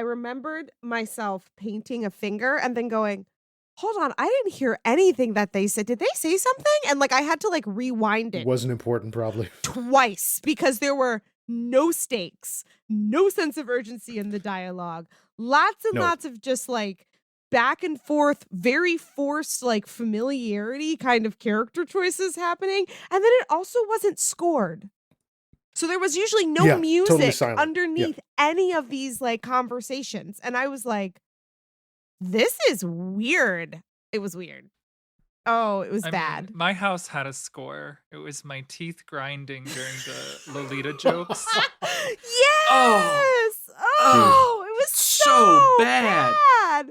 remembered myself painting a finger and then going, hold on, I didn't hear anything that they said. Did they say something? And like I had to like rewind it it wasn't important, probably. twice because there were no stakes, no sense of urgency in the dialogue. Lots and No. lots of just like back and forth, very forced, like familiarity kind of character choices happening. And then it also wasn't scored. So there was usually no Yeah, totally music silent. underneath any of these like conversations. And I was like, this is weird. It was weird. Oh, it was I bad. mean, my house had a score. It was my teeth grinding during the Lolita jokes. Yes. Oh, it was So bad. bad.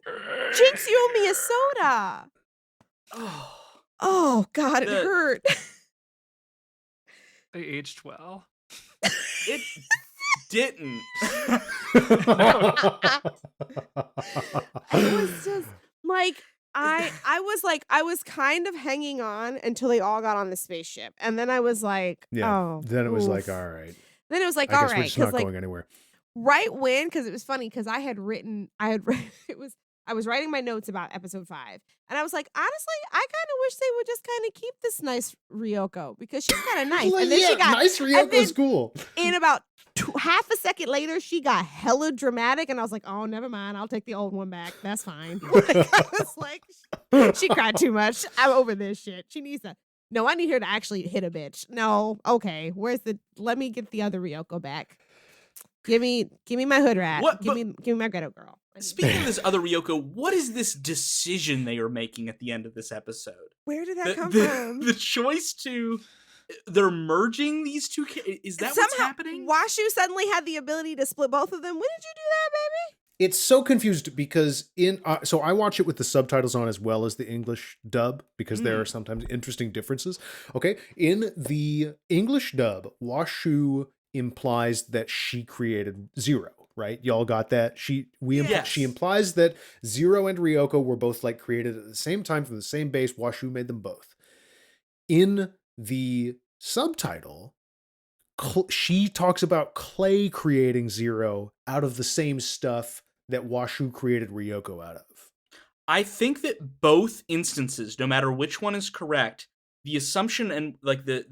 Jinx, you owe me a soda. Oh, Oh God, it The- hurt. They aged well. it didn't. It was just like I was kind of hanging on until they all got on the spaceship, and then I was like, Yeah. oh, Then it was like, oof. all right. Then it was like, I all guess we're right, just not because like going anywhere. right when, because it was funny, because I was writing my notes about episode 5, and I was like, honestly, I kind of wish they would just kind of keep this nice Ryoko, because she's kind of nice. Like, And then yeah, she got nice Ryoko's cool. in about half a second later, she got hella dramatic, and I was like, oh, never mind, I'll take the old one back. That's fine. Like, I was like, she cried too much. I'm over this shit. She needs to. No, I need her to actually hit a bitch. No, okay. Let me get the other Ryoko back. Give me my hood rat. Give me my ghetto girl. Speaking of this other Ryoko, what is this decision they are making at the end of this episode? Where did that come from? The choice to they're merging these two. Is that what's happening? Washu suddenly had the ability to split both of them. When did you do that, baby? It's so confused because so I watch it with the subtitles on as well as the English dub because there are sometimes interesting differences. Okay, in the English dub, Washu implies that she created Zero, right? Y'all got that? She implies that Zero and Ryoko were both like created at the same time from the same base. Washu made them both. In the subtitle, she talks about Clay creating Zero out of the same stuff that Washu created Ryoko out of. I think that both instances, no matter which one is correct, the assumption and like the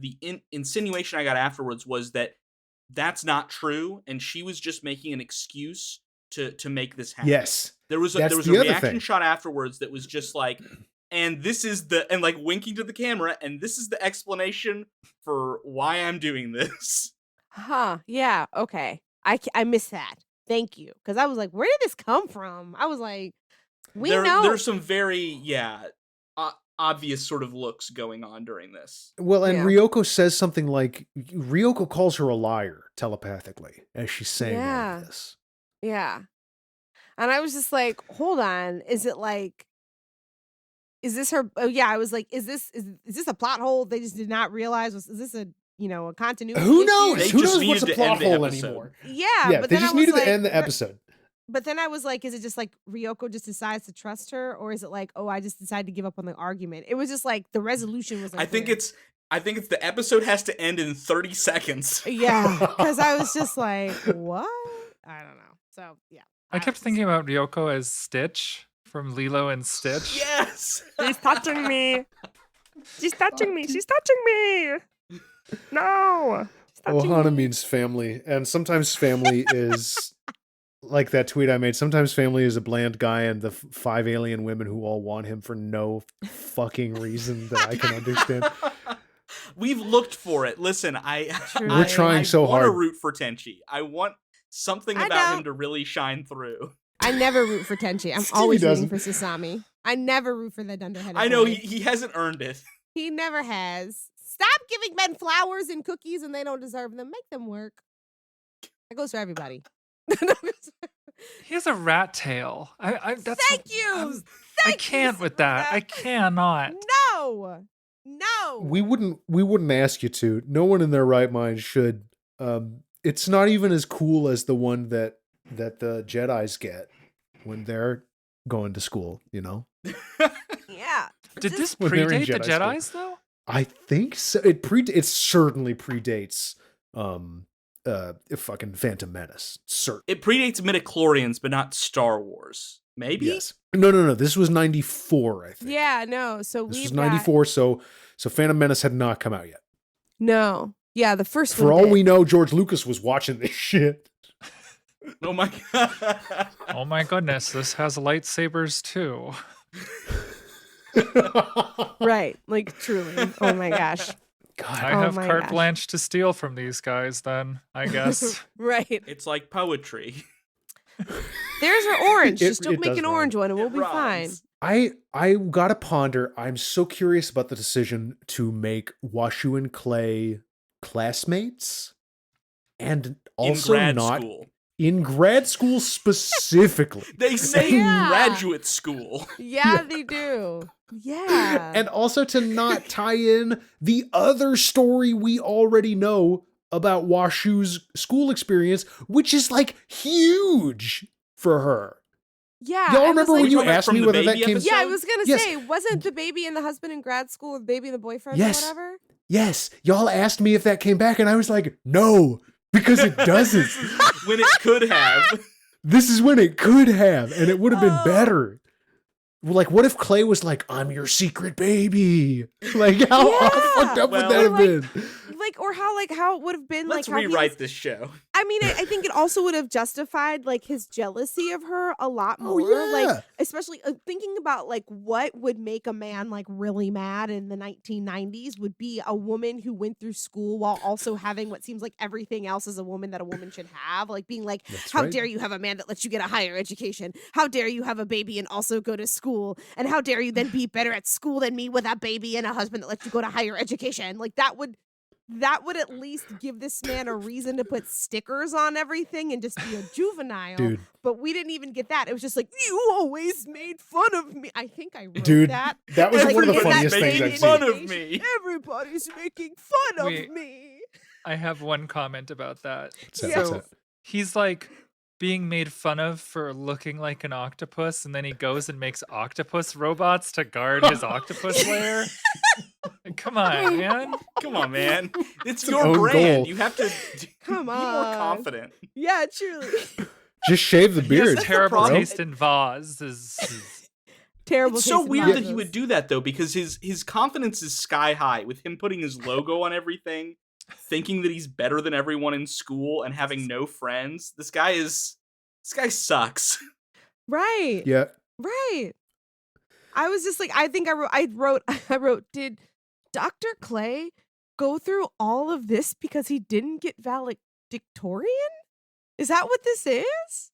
insinuation I got afterwards was that that's not true, and she was just making an excuse to make this happen. Yes, there was a reaction shot afterwards that was just like, and this is and like winking to the camera, and this is the explanation for why I'm doing this. Huh? Yeah. Okay. I missed that. Thank you, because I was like, where did this come from? I was like, know there's some very obvious sort of looks going on during this. Well, and Ryoko says something like, Ryoko calls her a liar telepathically as she's saying all of this. Yeah. And I was just like, hold on. Is this her? Oh yeah. I was like, is this a plot hole they just did not realize? Is this a continuity Who issue? knows? Who knows what's a plot hole anymore? Yeah. But they then just I was needed like, to end the episode. But then I was like, is it just like Ryoko just decides to trust her? Or is it like, oh, I just decided to give up on the argument? It was just like the resolution was I think it's the episode has to end in 30 seconds. Yeah. Because I was just like, what? I don't know. So yeah. I kept thinking about Ryoko as Stitch from Lilo and Stitch. Yes! She's touching me. She's touching me. She's touching me. No. Ohana means family. And sometimes family is like that tweet I made. Sometimes family is a bland guy and the 5 alien women who all want him for no fucking reason that I can understand. We've looked for it. Listen, we're trying so hard. I want to root for Tenchi. I want something about him to really shine through. I never root for Tenchi. I'm always rooting for Sasami. I never root for the dunderheaded I know boy. he hasn't earned it. He never has. Stop giving men flowers and cookies and they don't deserve them. Make them work. That goes for everybody. He has a rat tail. Thank you. I can't with that. I cannot. No. We wouldn't ask you to. No one in their right mind should. It's not even as cool as the one that the Jedis get when they're going to school, Yeah. Did this predate the Jedis though? I think so. It certainly predates fucking Phantom Menace. It predates midichlorians, but not Star Wars. Maybe? Yes. No. This was 94, I think. Yeah, no. So this was 94, so Phantom Menace had not come out yet. No. Yeah, the first For all we know, George Lucas was watching this shit. Oh my god. Oh my goodness, this has lightsabers too. Right, like truly. Oh my gosh. God. I have carte blanche to steal from these guys then, I guess. Right. It's like poetry. There's our orange. Just don't make an orange one and we'll be fine. I gotta ponder. I'm so curious about the decision to make Washu and Clay classmates and also in grad school specifically. They say graduate school. Yeah, they do. Yeah. And also to not tie in the other story we already know about Washu's school experience, which is like huge for her. Yeah, Y'all I was remember like, when you talking about asked from me the whether that baby came? episode? yeah, I was gonna Yes. say, wasn't the baby and the husband in grad school, or the baby and the boyfriend, Yes. or whatever? Yes, y'all asked me if that came back, and I was like, no, because it doesn't. This is when it could have. This is when it could have, and it would have been Oh. better. Like, what if Clay was like, I'm your secret baby? Like, how Yeah. fucked up would Well, that have like- been? Like, or how it would have been Let's like how he rewrite was- this show. I mean, I think it also would have justified like his jealousy of her a lot Oh, more. yeah. Like, especially thinking about like what would make a man like really mad in the 1990s would be a woman who went through school while also having what seems like everything else as a woman that a woman should have. Like being like, That's how right. dare you have a man that lets you get a higher education? How dare you have a baby and also go to school? And how dare you then be better at school than me with a baby and a husband that lets you go to higher education? Like that would at least give this man a reason to put stickers on everything and just be a juvenile. Dude, But we didn't even get that. It was just like, you always made fun of me. I think I wrote Dude, that. that was Like, one of the in that funniest things same I've fun seen. of me. Everybody's making fun Wait. of me. I have one comment about that. What's that? Yeah. What's So that? he's like being made fun of for looking like an octopus, and then he goes and makes octopus robots to guard his octopus lair. Come on, man. Come on, man. It's an your own brand. goal. You have to Come be more on. confident. Yeah, truly. Just shave the He beard. has That's the terrible problem. taste in vase. Terrible. It's so taste in weird that he nachos. would do that though, because his confidence is sky high with him putting his logo on everything, thinking that he's better than everyone in school and having no friends. This guy sucks. Right. Yeah. Right. I was just like, I think I wrote, did Dr. Clay go through all of this because he didn't get valedictorian? Is that what this is?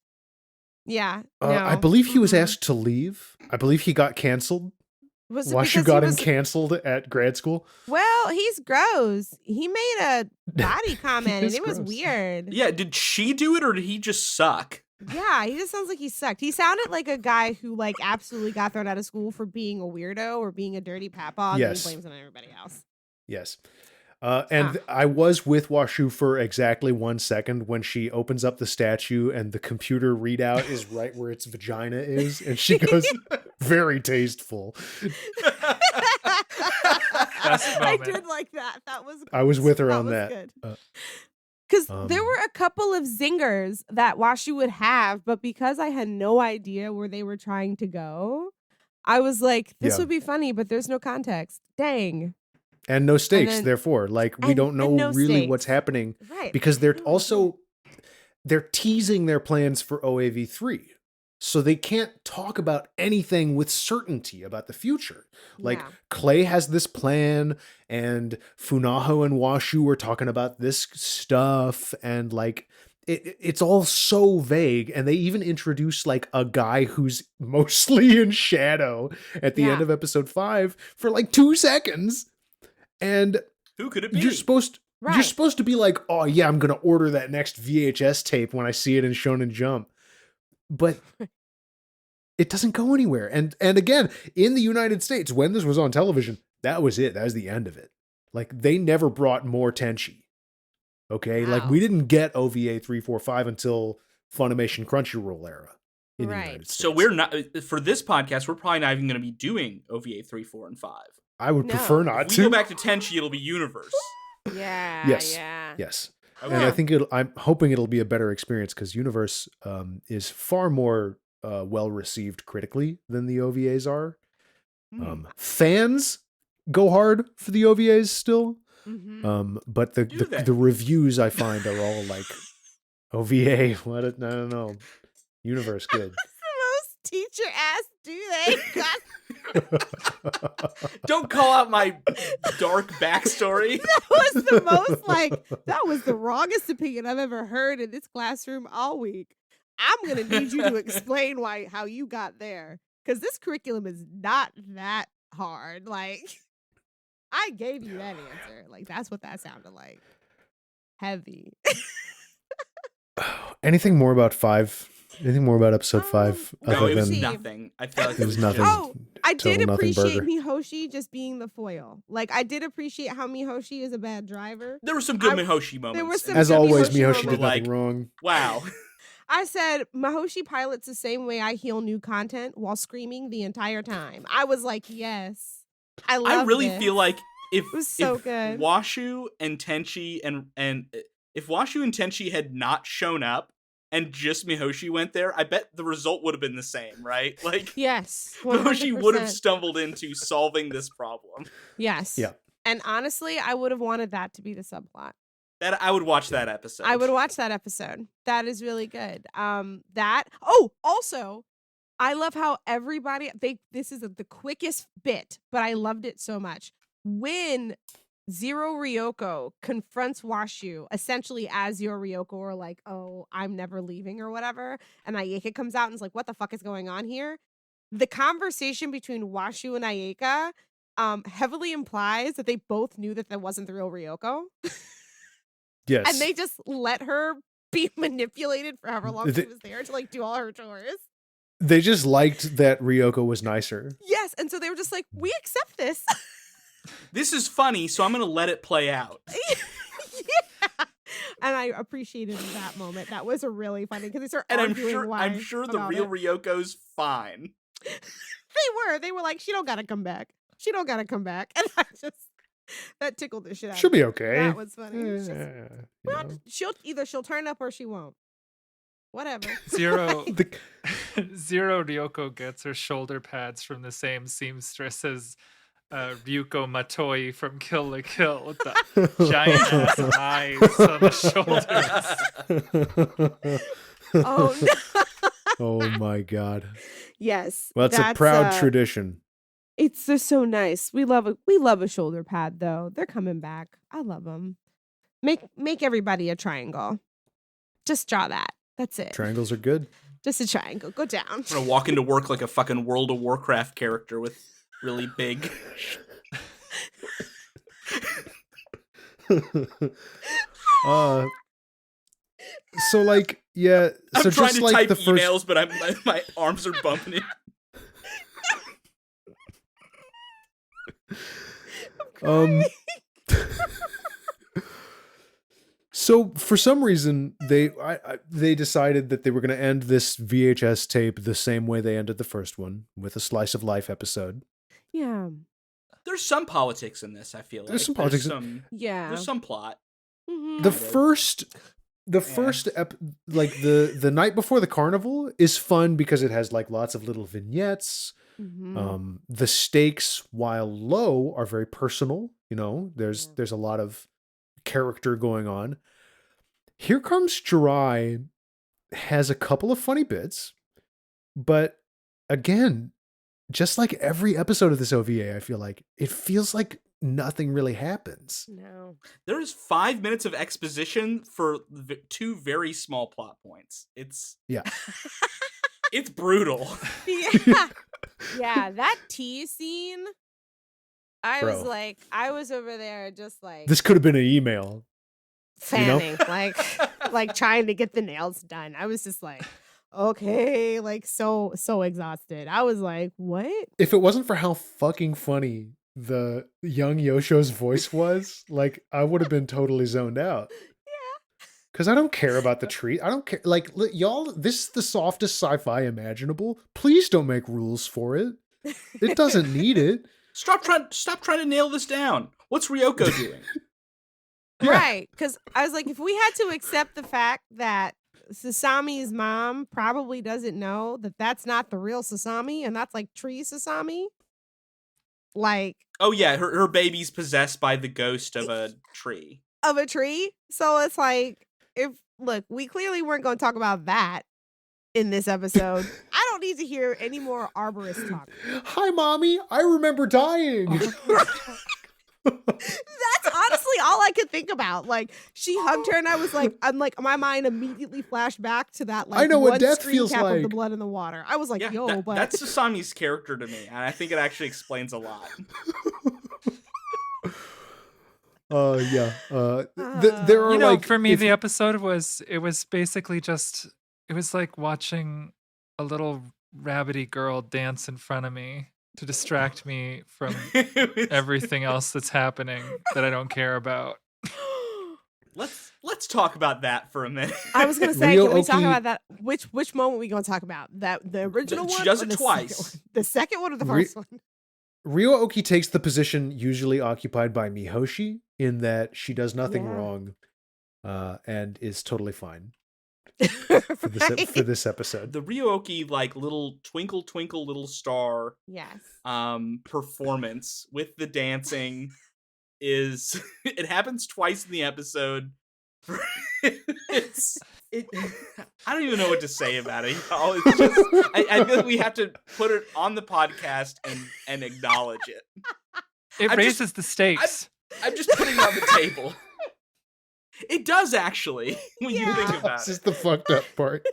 Yeah. I no. believe he was Mm-mm. asked to leave. I believe he got canceled. Was it Washu because he got him was- canceled at grad school. Well, he's gross. He made a body comment and is it was gross. weird. Yeah, did she do it or did he just suck? Yeah, he just sounds like he sucked. He sounded like a guy who like absolutely got thrown out of school for being a weirdo or being a dirty papa, and then he Yes. blames it on everybody else. Yes. I was with Washu for exactly 1 second when she opens up the statue and the computer readout is right where its vagina is. And she goes, very tasteful. Best I moment. did like that. That was. I was with her that on was that. good. Uh, Because um, there were a couple of zingers that Washu would have, but because I had no idea where they were trying to go, I was like, "This Yeah. would be funny," but there's no context. Dang. And no stakes, then- therefore. Like, we and- don't know and no really stakes. what's happening Right. because they're No also they're teasing their plans for OAV3. So they can't talk about anything with certainty about the future. Like, Yeah. Clay has this plan, and Funaho and Washu are talking about this stuff, and like it's all so vague. And they even introduce like a guy who's mostly in shadow at the end Yeah. of episode 5 for like 2 seconds. And Who could it be? you're supposed Right. you're supposed to be like, oh yeah, I'm gonna order that next VHS tape when I see it in Shonen Jump. But it doesn't go anywhere. And again, in the United States, when this was on television, that was it. That was the end of it. Like, they never brought more Tenchi. Okay? Like, Wow. we didn't get OVA 345 until Funimation Crunchyroll era in the Right. United States. So we're not for this podcast. We're probably not even going to be doing OVA 3, 4, and 5. I would No. prefer If not we to. go back to Tenchi, it'll be Universe. Yeah. Yes. Yeah. Yes. Okay. And I think I'm hoping it'll be a better experience because Universe is far more well received critically than the OVAs are. Hmm. Fans go hard for the OVAs still, Mhm. but the, Do they? the reviews I find are all like OVA. What? I don't know. Universe good. The most teacher ass do they? God, Don't call out my dark backstory. that was the most like that was the wrongest opinion I've ever heard in this classroom all week. I'm gonna need you to explain how you got there because this curriculum is not that hard. Like I gave you that answer. Like that's what that sounded like. Heavy. Anything more about 5? Anything more about episode 5 No, other it was than nothing. I felt like it was nothing. Oh, I did Total nothing appreciate burger. Mihoshi just being the foil. Like I did appreciate how Mihoshi is a bad driver. There were some good I- Mihoshi moments. there were some As good always, Mihoshi Mihoshi moments. did nothing Like- wrong. Wow. I said Mahoshi pilots the same way I heal new content while screaming the entire time. I was like, yes, I love. I really feel like if it was so good. Washu and Tenchi and if Washu and Tenchi had not shown up and just Mihoshi went there, I bet the result would have been the same, right? Like, yes, Mihoshi would have 100%. stumbled into solving this problem. Yes. Yeah. And honestly, I would have wanted that to be the subplot. That I would watch that episode. I would watch that episode. That is really good. Also, I love how everybody this is the quickest bit, but I loved it so much. When Zero Ryoko confronts Washu essentially as Zero Ryoko, or like, oh, I'm never leaving or whatever, and Ayeka comes out and is like, what the fuck is going on here? The conversation between Washu and Ayeka heavily implies that they both knew that wasn't the real Ryoko. Yes. And they just let her be manipulated for however long she was there to like do all her chores. They just liked that Ryoko was nicer. Yes, and so they were just like, we accept this. This is funny, so I'm going to let it play out. Yeah. And I appreciated that moment. That was a really funny because they start arguing I'm sure the real Ryoko's fine. They were like, she don't gotta come back. She don't gotta come back. And I just that tickled the shit out She'll of me. be okay. That was funny. Yeah, She'll turn up or she won't. Whatever. Zero Ryoko gets her shoulder pads from the same seamstress as Ryuko Matoi from Kill la Kill with the giant ass eyes on the shoulders. Oh no. Oh my god. Yes. Well, that's a proud tradition. It's just so nice. We love a shoulder pad though. They're coming back. I love them. Make everybody a triangle. Just draw that. That's it. Triangles are good. Just a triangle. Go down. I'm gonna walk into work like a fucking World of Warcraft character with really big. So like, yeah. I'm so trying just to like type the first emails, but my arms are bumping it. So for some reason they decided that they were going to end this VHS tape the same way they ended the first one, with a slice of life episode. Yeah. There's some politics in this, I feel like. There's some politics. There's some plot. Mm-hmm. The first like the night before the carnival is fun because it has like lots of little vignettes. Mm-hmm. The stakes, while low, are very personal. You know, there's a lot of character going on. Here Comes Jirai has a couple of funny bits, but again, just like every episode of this OVA, I feel like it feels like nothing really happens. No. There's 5 minutes of exposition for two very small plot points. It's brutal. Yeah. Yeah, that tea scene. I was over there just like This could have been an email. fanning, like trying to get the nails done. I was just like, okay, like so exhausted. I was like, what? If it wasn't for how fucking funny the young Yosho's voice was, like I would have been totally zoned out. Yeah. Because I don't care about the tree. I don't care. Like, y'all, this is the softest sci-fi imaginable. Please don't make rules for it. It doesn't need it. Stop trying to nail this down. What's Ryoko doing? Yeah. Right. Because I was like, if we had to accept the fact that Sasami's mom probably doesn't know that that's not the real Sasami and that's like tree Sasami. Like, oh yeah, her baby's possessed by the ghost of a tree. So it's like, we clearly weren't going to talk about that in this episode. I don't need to hear any more arborist talk. Hi, mommy. I remember dying. That's honestly all I could think about. Like, she hugged her, and I'm like, my mind immediately flashed back to that. Like, I know what death screen feels cap like. of the blood in the water. I was like, but that's Sasami's character to me, and I think it actually explains a lot. Yeah. There are like, for me, the episode was basically just, it was like watching a little rabbity girl dance in front of me to distract me from everything else that's happening that I don't care about. Let's talk about that for a minute. I was gonna say, can we talk Ryo-Oki- about that? Which moment we gonna talk about? That the original She one? does or it the twice. Second one? The second one or the Re- first one? Ryo-Oki takes the position usually occupied by Mihoshi in that she does nothing Yeah. wrong and is totally fine for Right? this episode. The Ryo-Oki like little twinkle twinkle little star Yes. performance with the dancing is it happens twice in the episode. I don't even know what to say about it. Y'all. It's just I feel like we have to put it on the podcast and acknowledge it. It I'm raises the stakes. I'm just putting it on the table. It does actually when you think about This it. is the fucked up part.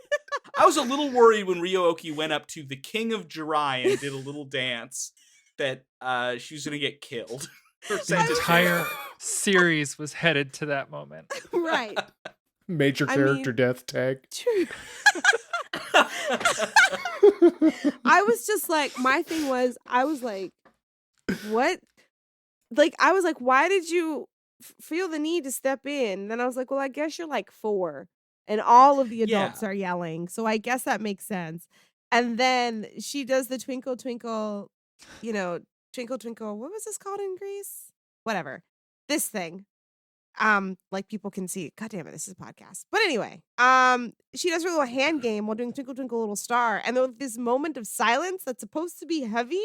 I was a little worried when Ryo-Oki went up to the king of Jirai and did a little dance that she was gonna get killed. Or The sent to entire jail. series was headed to that moment. Right. Major I character mean- death tag. True. I was just like, my thing was, I was like, what? Like, I was like, why did you feel the need to step in? Then I was like, well, I guess you're like 4 and all of the adults are yelling. So I guess that makes sense. And then she does the twinkle, twinkle, twinkle, twinkle. What was this called in Greece? Whatever. This thing. Like people can see. God damn it, this is a podcast. But anyway, she does her little hand game while doing Twinkle Twinkle Little Star, and there was this moment of silence that's supposed to be heavy.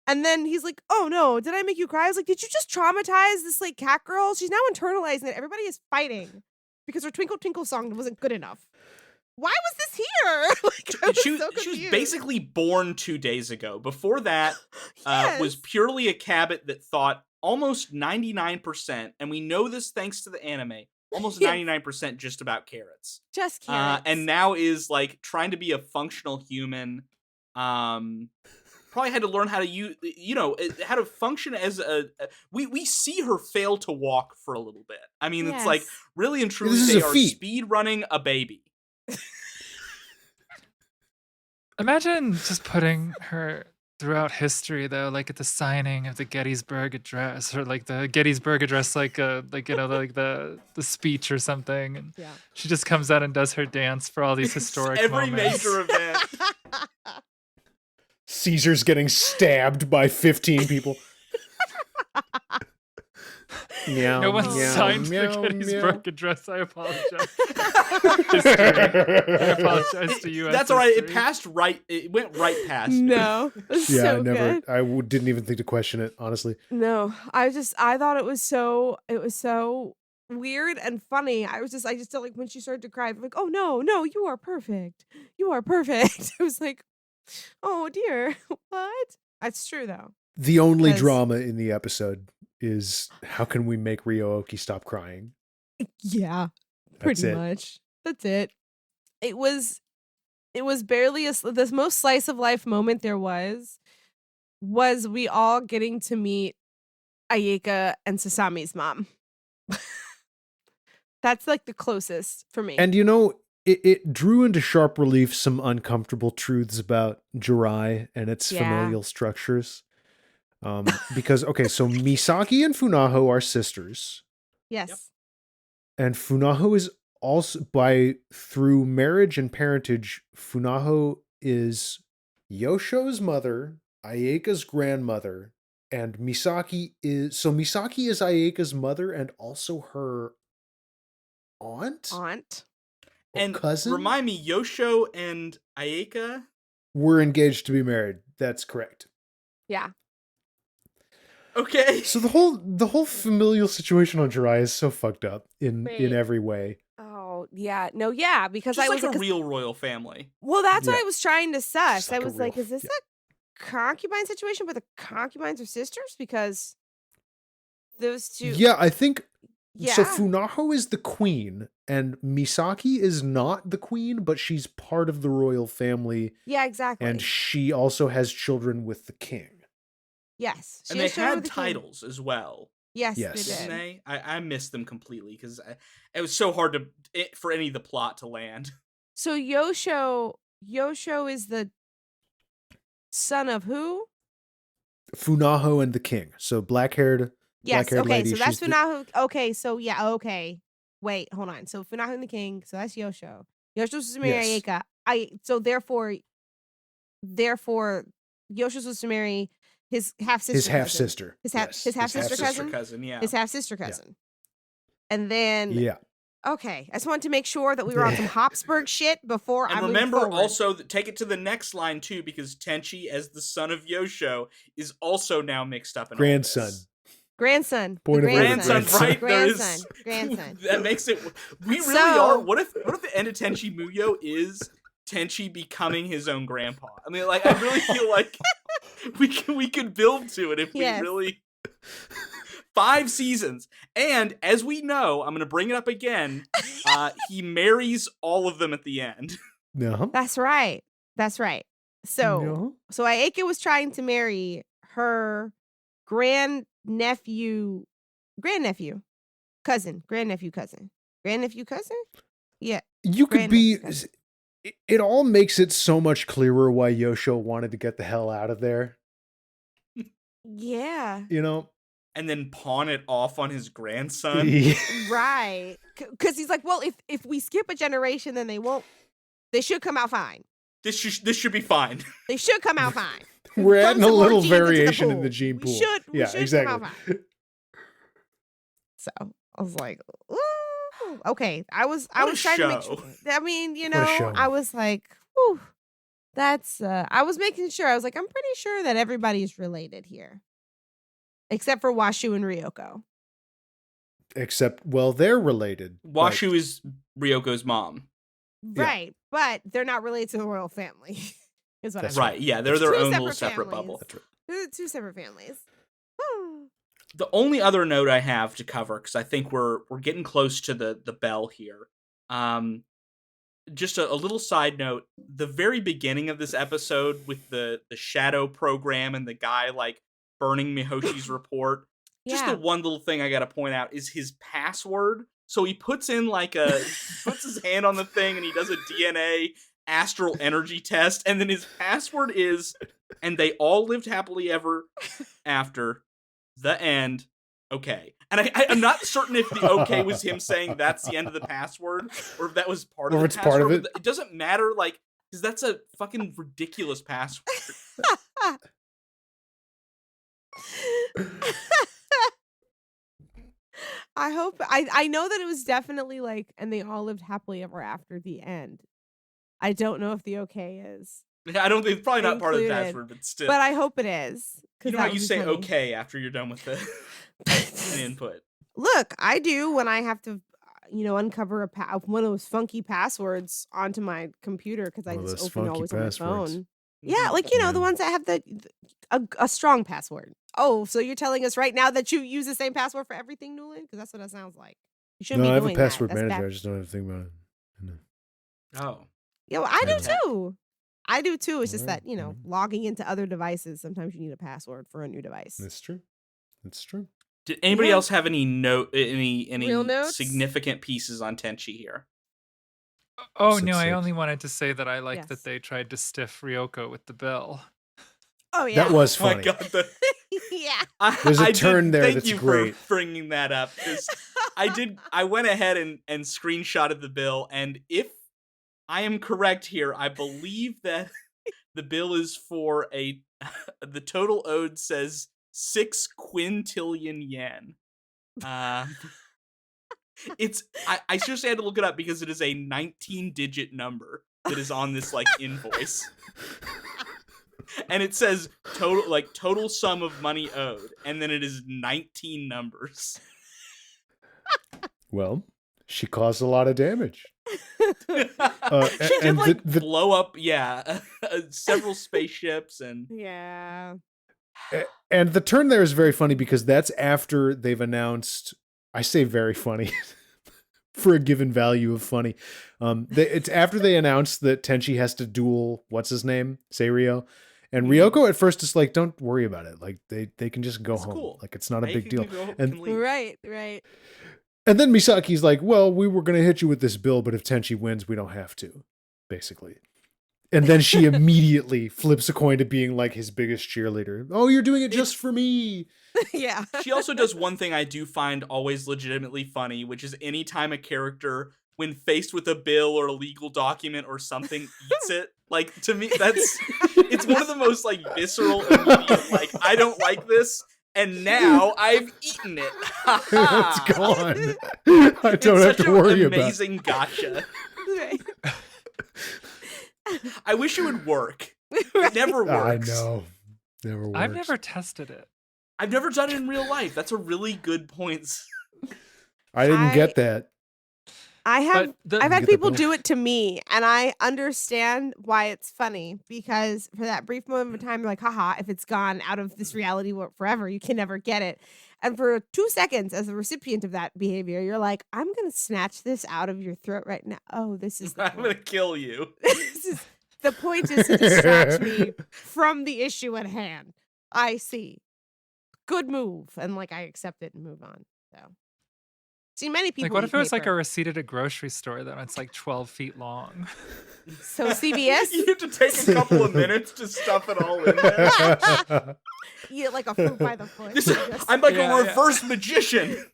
And then he's like, "Oh no, did I make you cry?" I was like, "Did you just traumatize this like cat girl? She's now internalizing it. Everybody is fighting because her Twinkle Twinkle song wasn't good enough. Why was this here?" Like, I was She so was confused. basically born 2 days ago. Before that, was Yes. purely a cabot that thought almost 99%, and we know this thanks to the anime, almost Yes. 99% just about carrots. Just carrots. And now is like trying to be a functional human. Probably had to learn how to use, how to function as we see her fail to walk for a little bit. I mean, it's like Yes. really and truly This is they a are feat. speed running a baby. Imagine just putting her throughout history, though, like at the signing of the Gettysburg Address, or like the Gettysburg Address, like the speech or something. And Yeah. she just comes out and does her dance for all these historic Every moments. major event. Caesar's getting stabbed by 15 people. Meow, No one meow, signed meow, the Gettysburg Address. I apologize. meow. I apologize to you. That's all right. It passed right. It went right past. No. It's Yeah, so I never. good. I didn't even think to question it, honestly. No, I thought it was so weird and funny. I just felt like when she started to cry, I'm like, "Oh no, you are perfect. You are perfect." I was like, "Oh dear." What? That's true though. The only 'Cause- drama in the episode is how can we make Ryo-Oki stop crying? Yeah. That's Pretty it. much. That's it. It was barely the most slice of life moment there was we all getting to meet Ayeka and Sasami's mom. That's like the closest for me. And it drew into sharp relief some uncomfortable truths about Jirai and its Yeah. familial structures. Because, okay, so Misaki and Funaho are sisters. yes. Yep. And Funaho is also, through marriage and parentage, Funaho is Yosho's mother, Ayeka's grandmother, and Misaki is Ayeka's mother and also her aunt? Aunt. Or And cousin? remind me, Yosho and Ayeka. Were engaged to be married. That's correct. Yeah. Okay. So the whole familial situation on Jirai is so fucked up in Wait. every way. Oh, yeah. No, yeah, because Just I was like a like, real royal family. well, that's what Yeah. I was trying to suss. Just like I a was like, real- is this yeah. a concubine situation, but the concubines are sisters? Because those two. Yeah, I think Yeah. so. Funaho is the queen, and Misaki is not the queen, but she's part of the royal family, Yeah, exactly. and she also has children with the king. yes. And she they has children had with the king. titles as well. Yes, Yes. they Didn't did. they? I missed them completely because it was so hard for any of the plot to land. So Yosho is the son of who? Funaho and the king. So black-haired Yes. Black-haired Okay. lady, So that's she's the- Funaho. Okay. So yeah. Okay. wait, hold on. So Funahun the king, so that's Yosho. Yosho's supposed to marry Yes. Ayeka. So therefore Yosho's supposed to marry his half sister. His half sister. His half sister Sister cousin. cousin, yeah. His half sister cousin. And then Yeah. okay, I just wanted to make sure that we were on some Habsburg shit before And I moved remember forward. also take it to the next line too, because Tenchi, as the son of Yosho, is also now mixed up in Grandson. all this. Grandson. Point The of order, grandson. Grandson, right? Grandson. There is Grandson. that makes it. We really So- are. What if the end of Tenchi Muyo is Tenchi becoming his own grandpa? I mean, like, I really feel like we could build to it if Yes. we really. 5 seasons, and as we know, I'm going to bring it up again. He marries all of them at the end. No. That's right. That's right. So No. Aeke was trying to marry her grandnephew cousin. Yeah. You could be. Grandnephew. It all makes it so much clearer why Yosho wanted to get the hell out of there. Yeah. You know. And then pawn it off on his grandson. Right. Because he's like, well, if we skip a generation, then they should come out fine. This should be fine. They should come out fine. We're Dump adding a some more little genes into variation in pool. the gene pool. We should Yeah, come exactly. out fine. So I was like, ooh, okay. I was What a trying to make show. sure. I mean, What a show. I was like, whew, that's I was making sure. I was like, I'm pretty sure that everybody's related here. Except for Washu and Ryoko. Except, well, they're related. but- Washu is Ryoko's mom. Yeah. Right. But they're not related to the royal family. Is what That's I'm Right, yeah, they're their Two own little separate separate families. bubble. That's right. They're 2 separate families. The only other note I have to cover, because I think we're getting close to the bell here. Just a little side note: the very beginning of this episode with the shadow program and the guy like burning Mihoshi's report. Just Yeah. the one little thing I gotta point out is his password. So he puts in puts his hand on the thing and he does a DNA astral energy test, and then his password is, and they all lived happily ever after. The end. Okay. And I'm not certain if the okay was him saying that's the end of the password, or if that was part of Or the it's password. part of it. It doesn't matter, like, because that's a fucking ridiculous password. I hope I know that it was definitely like, and they all lived happily ever after the end. I don't know if the okay is, I don't think it's probably not part of the Included. password, but still. but I hope it is. you know that how would you be say funny. okay after you're done with the an input. Look, I do when I have to, uncover one of those funky passwords onto my computer because I One of just those open funky always on my passwords. phone. Yeah, like Yeah. the ones that have a strong password. Oh, so you're telling us right now that you use the same password for everything, Newland? Because that's what that sounds like. You shouldn't No, be I have doing a password that. That's manager. bad. I just don't have to think about it. I know. Oh. Yeah, well, I do Yeah. too. I do too. It's just Alright, that, logging into other devices, sometimes you need a password for a new device. That's true. That's true. Did anybody Yeah. else have any Real notes? significant pieces on Tenchi here? Oh Six, no, I six. only wanted to say that I like Yes. that they tried to stiff Ryoko with the bell. Oh, yeah. That was Oh my funny. god, yeah. There's a I turn did, there thank that's you great. for bringing that up. 'Cause I went ahead and screenshotted the bill, and if I am correct here, I believe that the bill is for the total owed says 6 quintillion yen. I seriously had to look it up because it is a 19-digit number that is on this invoice. And it says total sum of money owed, and then it is 19 numbers. Well, she caused a lot of damage. She did and blow up, several spaceships and Yeah. And the turn there is very funny because that's after they've announced. I say very funny for a given value of funny. It's after they announced that Tenchi has to duel what's his name, Seirio, and Ryoko at first is like, "Don't worry about it. Like they can just go It's home. cool. Like it's not a They big can deal." go And- and leave. Right. And then Misaki's like, "Well, we were gonna hit you with this bill, but if Tenchi wins, we don't have to." Basically, And then she immediately flips a coin to being like his biggest cheerleader. Oh, you're doing it just for me. Yeah. She also does one thing I do find always legitimately funny, which is anytime a character, when faced with a bill or a legal document or something, eats it. Like, to me, it's one of the most, like, visceral, immediate, like, I don't like this, and now I've eaten it. It's gone. I don't have to worry about it. Amazing gotcha. I wish it would work. It never works. I know. Never works. I've never tested it. I've never done it in real life. That's a really good point. I didn't get that. I've had people do it to me, and I understand why it's funny, because for that brief moment of time, you're like, haha, if it's gone out of this reality forever, you can never get it. And for 2 seconds, as a recipient of that behavior, you're like, I'm going to snatch this out of your throat right now. Oh, this is I'm going to kill you. The point is to distract me from the issue at hand. I see. Good move. And like, I accept it and move on. So, see, many people. Like, what if it was like a paper. receipt at a grocery store that it's like 12 feet long? So CVS? You have to take a couple of minutes to stuff it all in there. Yeah, like a fruit by the foot. I'm like a reverse magician.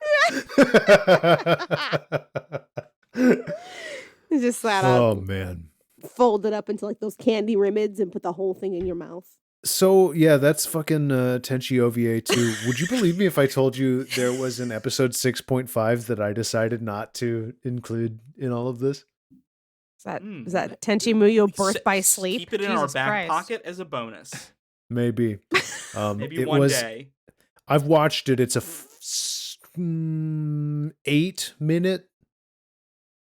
Just flat Oh man. Fold it up into like those candy rimids and put the whole thing in your mouth. So yeah, that's fucking Tenchi OVA 2. Would you believe me if I told you there was an episode 6.5 that I decided not to include in all of this? Is that Tenchi Muyo Birth by Sleep? Keep it in our back pocket as a bonus. Maybe. Maybe one day. I've watched it. It's a 8-minute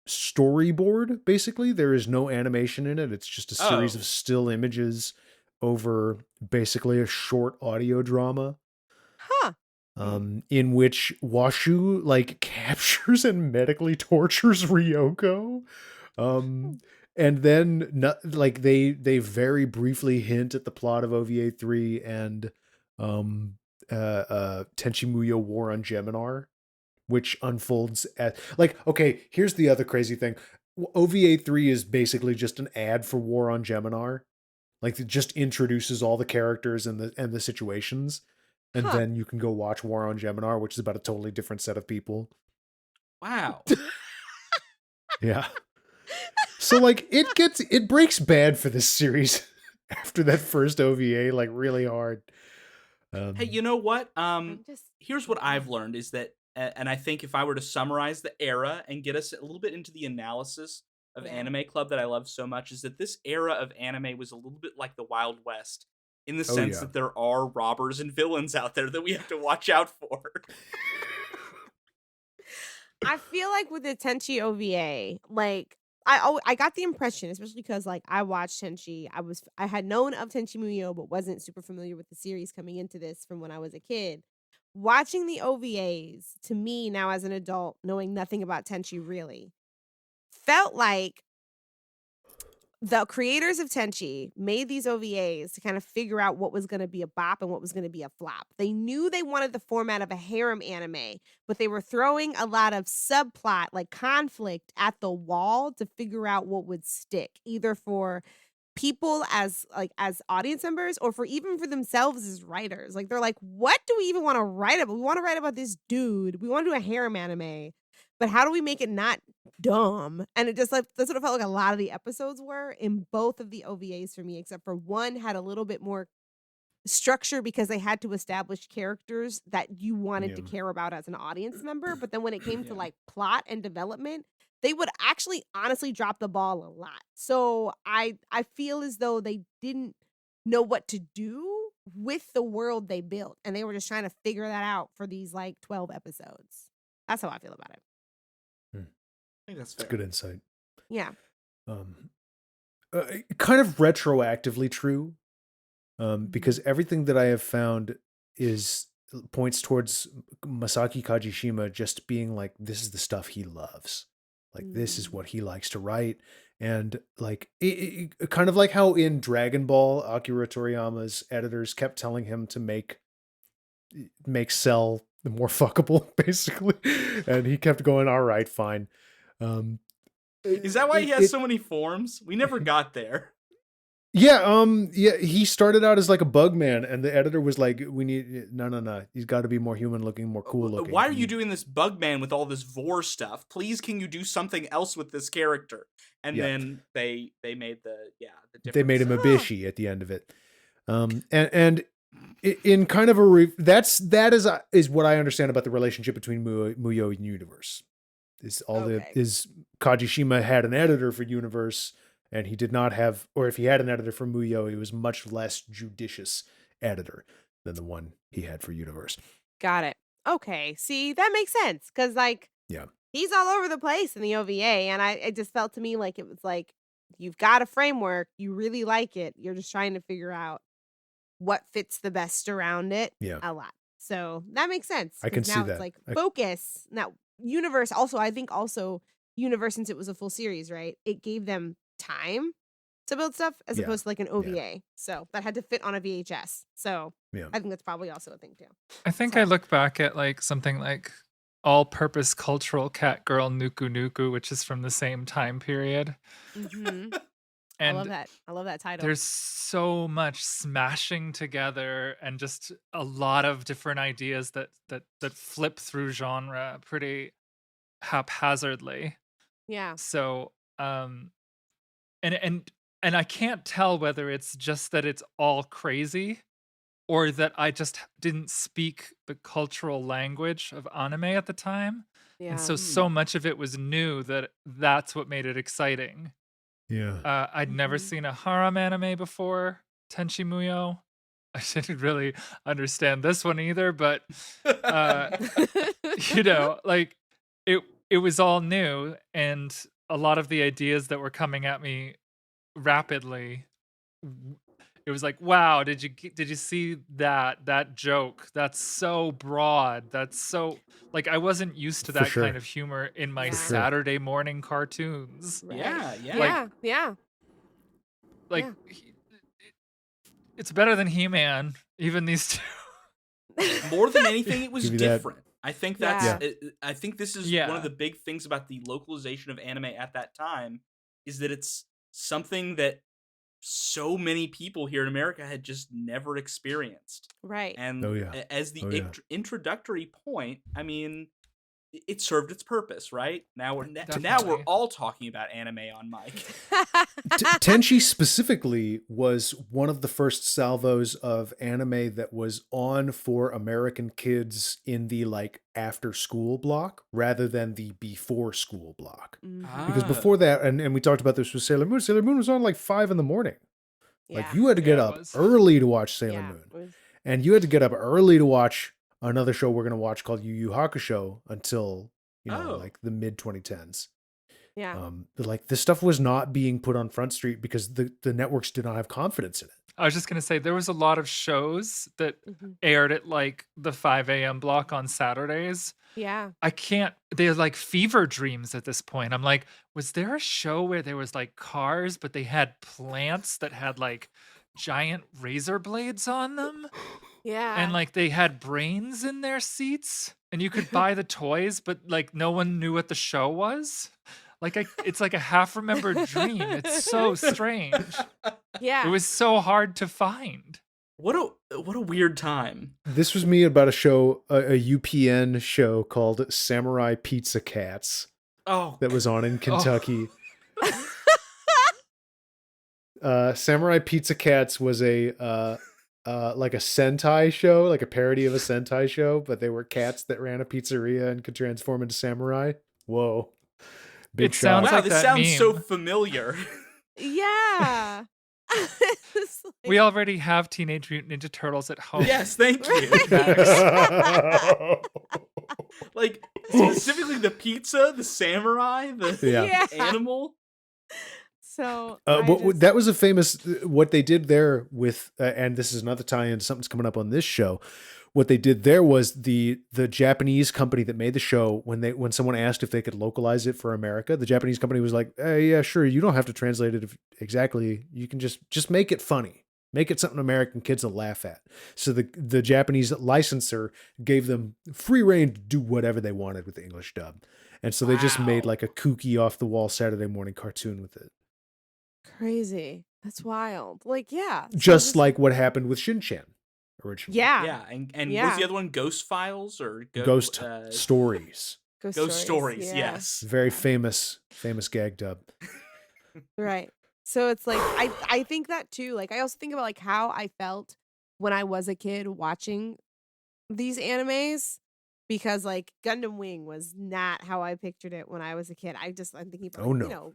storyboard, basically. There is no animation in it. It's just a series of still images over basically a short audio drama. Huh. In which Washu like captures and medically tortures Ryoko. And then like they very briefly hint at the plot of OVA 3 and Tenchi Muyo War on Geminar, which unfolds at like, okay, here's the other crazy thing. OVA 3 is basically just an ad for War on Geminar. Like, it just introduces all the characters and the situations, and then you can go watch War on Geminar, which is about a totally different set of people. Wow. Yeah. So like it breaks bad for this series after that first OVA, like really hard. Hey, you know what? Here's what I've learned is that, and I think if I were to summarize the era and get us a little bit into the analysis of Anime Club that I love so much, is that this era of anime was a little bit like the Wild West in the sense that there are robbers and villains out there that we have to watch out for. I feel like with the Tenchi OVA, like I got the impression, especially because like I watched Tenchi, I had known of Tenchi Muyo, but wasn't super familiar with the series coming into this from when I was a kid. Watching the OVAs, to me now as an adult, knowing nothing about Tenchi really, felt like the creators of Tenchi made these OVAs to kind of figure out what was going to be a bop and what was going to be a flop. They knew they wanted the format of a harem anime, but they were throwing a lot of subplot, like conflict, at the wall to figure out what would stick, either for people as audience members or for themselves as writers. Like, they're like, what do we even want to write about? We want to write about this dude. We want to do a harem anime. But how do we make it not dumb? And it just like that's what it felt like a lot of the episodes were in both of the OVAs for me, except for one had a little bit more structure because they had to establish characters that you wanted to care about as an audience member. But then when it came to like plot and development, they would actually honestly drop the ball a lot. So I feel as though they didn't know what to do with the world they built. And they were just trying to figure that out for these like 12 episodes. That's how I feel about it. I think that's fair. It's good insight. Yeah. Kind of retroactively true, because everything that I have found points towards Masaki Kajishima just being like, this is the stuff he loves. Like, this is what he likes to write. And like, it kind of like how in Dragon Ball, Akira Toriyama's editors kept telling him to make Cell more fuckable, basically. And he kept going, all right, fine. Is that why he has so many forms? We never got there. Yeah, he started out as like a bug man, and the editor was like, "We need no. He's got to be more human looking, more cool looking." Why are you doing this Bugman with all this vor stuff? Please, can you do something else with this character? And Yeah. then they made the difference. They made him a Huh. Bishi at the end of it. And in kind of that is what I understand about the relationship between Muyo and Universe. Is Okay. Kajishima had an editor for Universe, and he did not have, or if he had an editor for Muyo, he was much less judicious editor than the one he had for Universe. Got it. Okay. See, that makes sense. Cause like Yeah. he's all over the place in the OVA. And it just felt to me like it was like you've got a framework, you really like it. You're just trying to figure out what fits the best around it Yeah. a lot. So that makes sense. I can 'cause see now that. it's like focus. Now Universe also, I think also Universe, since it was a full series, right? It gave them time to build stuff as Yeah. opposed to like an OVA. So that had to fit on a VHS. So Yeah. I think that's probably also a thing too. I think So- I look back at like something like All-Purpose Cultural Cat Girl Nuku Nuku, which is from the same time period. Mhm. I And love that. I love that title. there's so much smashing together and just a lot of different ideas that flip through genre pretty haphazardly. Yeah. So and I can't tell whether it's just that it's all crazy or that I just didn't speak the cultural language of anime at the time. Yeah. And so much of it was new that that's what made it exciting. Yeah. I'd never Mhm. seen a harem anime before, Tenchi Muyo. I didn't really understand this one either, but you know, like it was all new, and a lot of the ideas that were coming at me rapidly, it was like, wow, did you see that joke? That's so broad. That's so like I wasn't used to For that sure. kind of humor in my Yeah. For sure. Saturday morning cartoons. Right. Yeah. Yeah. Like Yeah. it's better than He-Man, even these two. More than anything, it was Give you that. different. I think Yeah. I think this is Yeah. one of the big things about the localization of anime at that time is that it's something that so many people here in America had just never experienced. Right. And Oh, yeah. as the Oh, yeah. introductory point, I mean, it served its purpose, right? Now we're Definitely. all talking about anime on mic. Tenchi specifically was one of the first salvos of anime that was on for American kids in the like after school block rather than the before school block. Mhm. Because Ah. before that, and we talked about this with Sailor Moon. Sailor Moon was on like 5 a.m. Like Yeah. you had to get Yeah, it up was. early to watch Sailor Yeah. Moon, It was- and you had to get up early to watch another show we're gonna watch called Yu Yu Hakusho until Oh. like the mid 2010s. Yeah. Like this stuff was not being put on Front Street because the networks did not have confidence in it. I was just gonna say there was a lot of shows that Mhm. aired at like the 5 a.m. block on Saturdays. Yeah. They're like fever dreams at this point. I'm like, was there a show where there was like cars, but they had plants that had like giant razor blades on them? Yeah. And like they had brains in their seats and you could buy the toys, but like no one knew what the show was. Like it's like a half remembered dream. It's so strange. Yeah. It was so hard to find. What a weird time. This was me about a show, a UPN show called Samurai Pizza Cats Oh, that was on in Kentucky. Samurai Pizza Cats was a like a Sentai show, like a parody of a Sentai show, but they were cats that ran a pizzeria and could transform into samurai. Whoa. Big It shot. sounds wow, like this that sounds so meme. familiar. Yeah. It's like- We already have Teenage Mutant Ninja Turtles at home. Yes, thank you. Like specifically the pizza, the samurai, the Yeah. animal. So That was a famous, what they did there with, and this is another tie-in, something's coming up on this show. What they did there was the Japanese company that made the show, when someone asked if they could localize it for America, the Japanese company was like, yeah, sure. You don't have to translate it exactly. You can just make it funny. Make it something American kids will laugh at. So the Japanese licensor gave them free reign to do whatever they wanted with the English dub. And so they just made Wow. like a kooky off the wall Saturday morning cartoon with it. crazy. That's wild. Like, yeah. So Just like what happened with Shin-chan originally. yeah. Yeah, and what was Yeah. the other one? Ghost Files or Ghost Stories. Ghost Stories? Yeah. Yes. Very famous gag dub. Right. So it's like I think that too. Like I also think about like how I felt when I was a kid watching these animes, because like Gundam Wing was not how I pictured it when I was a kid. I'm thinking about Oh, like, no. you know,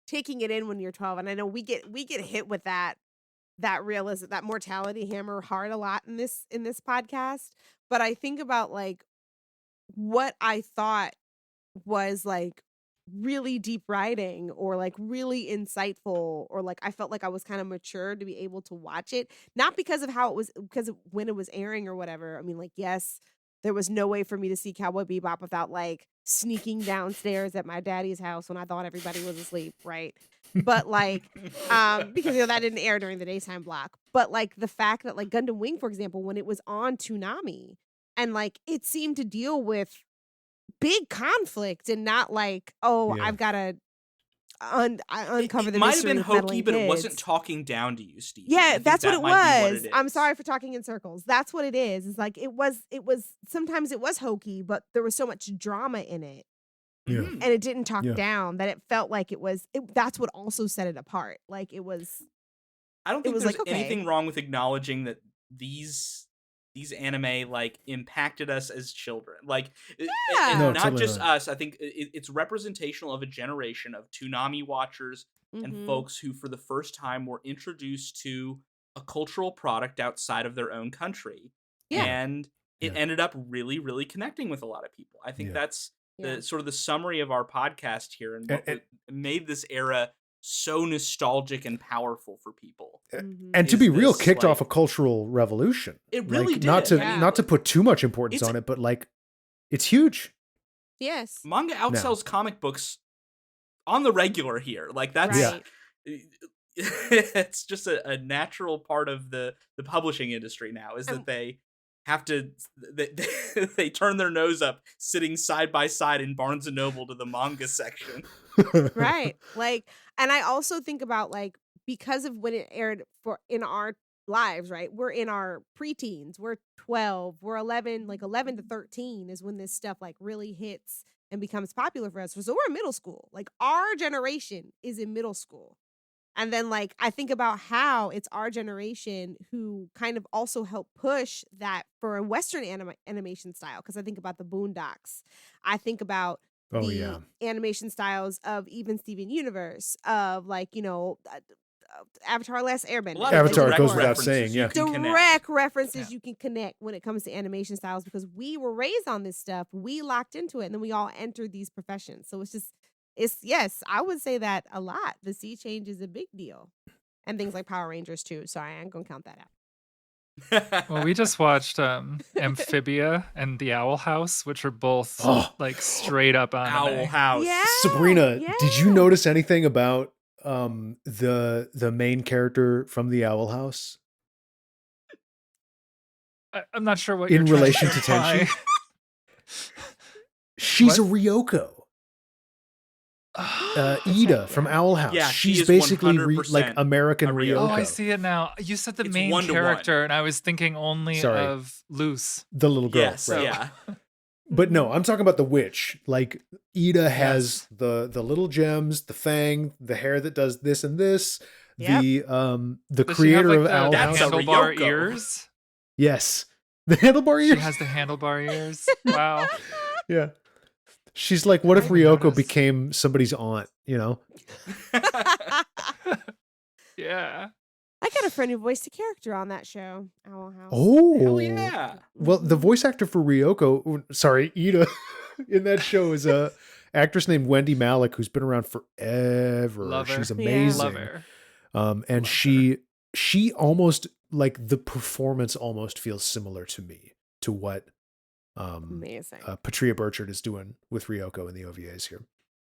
taking it in when you're 12, and I know we get hit with that realism, that mortality hammer hard a lot in this podcast. But I think about like what I thought was like really deep writing or like really insightful, or like I felt like I was kind of mature to be able to watch it, not because of how it was, because of when it was airing or whatever. I mean, like, yes, there was no way for me to see Cowboy Bebop without like sneaking downstairs at my daddy's house when I thought everybody was asleep, right? But like because you know that didn't air during the daytime block. But like the fact that like Gundam Wing, for example, when it was on Toonami, and like it seemed to deal with big conflict and not like, oh, Yeah. I've got to uncover It the might have mystery been with hokey, meddling but it wasn't kids. talking down to you, Steve. Yeah, that's what it was. I'm is. sorry for talking in circles. That's what it is. It's like it was sometimes it was hokey, but there was so much drama in it. Yeah. Mhm. And it didn't talk Yeah. down, that it felt like that's what also set it apart. Like it was I don't it think was there's like, okay. anything wrong with acknowledging that these anime like impacted us as children. Like, Yeah. No, not totally just not. us. I think it's representational of a generation of Toonami watchers and Mhm. folks who, for the first time, were introduced to a cultural product outside of their own country. Yeah. And it Yeah. ended up really, really connecting with a lot of people. I think Yeah. that's Yeah. the sort of the summary of our podcast here, and what And- made this era so nostalgic and powerful for people. Mhm. And to Is be real, this, kicked off a like- cultural revolution. It really like, not did. to I mean, not to put too much importance it's- on it, but like it's huge. Yes. Manga outsells comic books on the regular here. Like that's Right. it's just a natural part of the publishing industry now, is that they have to they turn their nose up sitting side by side in Barnes and Noble to the manga section. Right. Like, and I also think about like, because of when it aired in our lives, right? We're in our preteens, we're 12, we're 11, like 11 to 13 is when this stuff like really hits and becomes popular for us. So we're in middle school. Like our generation is in middle school. And then like I think about how it's our generation who kind of also helped push that for a Western animation style. Because I think about the Boondocks. I think about Oh, the yeah. animation styles of even Steven Universe, of like, you know, Avatar: Last Airbender. A lot of Avatar direct goes without references saying, you yeah. can connect. Direct references you can connect when it comes to animation styles, because we were raised on this stuff. We locked into it, and then we all entered these professions. So yes, I would say that a lot. The sea change is a big deal. And things like Power Rangers too. Sorry, I ain't gonna count that out. Well, we just watched Amphibia and The Owl House, which are both like straight up anime. Owl House. Yeah. Sabrina, yeah. did you notice anything about the main character from the Owl House I'm not sure what in you're relation trying to to imply. Tenchi? She's What? a Ryoko. Ida yeah. from Owl House. Yeah, she she's is basically 100% like American a Ryoko. Ryoko. Oh, I see it now. You said the It's main 1-to-1. character, and I was thinking only Sorry. of Luce. The little girl. Yes, right? yeah. But no, I'm talking about the witch. Like Ida has Yes. the little gems, the fang, the hair that does this and this. Yep. The Does she have, creator like, of the Owl That's House. a handlebar Ryoko. ears? Yes. The handlebar She ears. has the handlebar ears. Wow. Yeah. She's like, what if I didn't Ryoko notice. became somebody's aunt, you know? Yeah. I got a friend who voiced a character on that show, Owl House. Oh. Hell yeah. Well, the voice actor for Ryoko, sorry, Ida, in that show is a actress named Wendy Malick, who's been around forever. Love her. She's Yeah. amazing. Love her. And Love she almost, like, the performance almost feels similar to me, to what Amazing. Patria Burchard is doing with Ryoko in the OVAs here.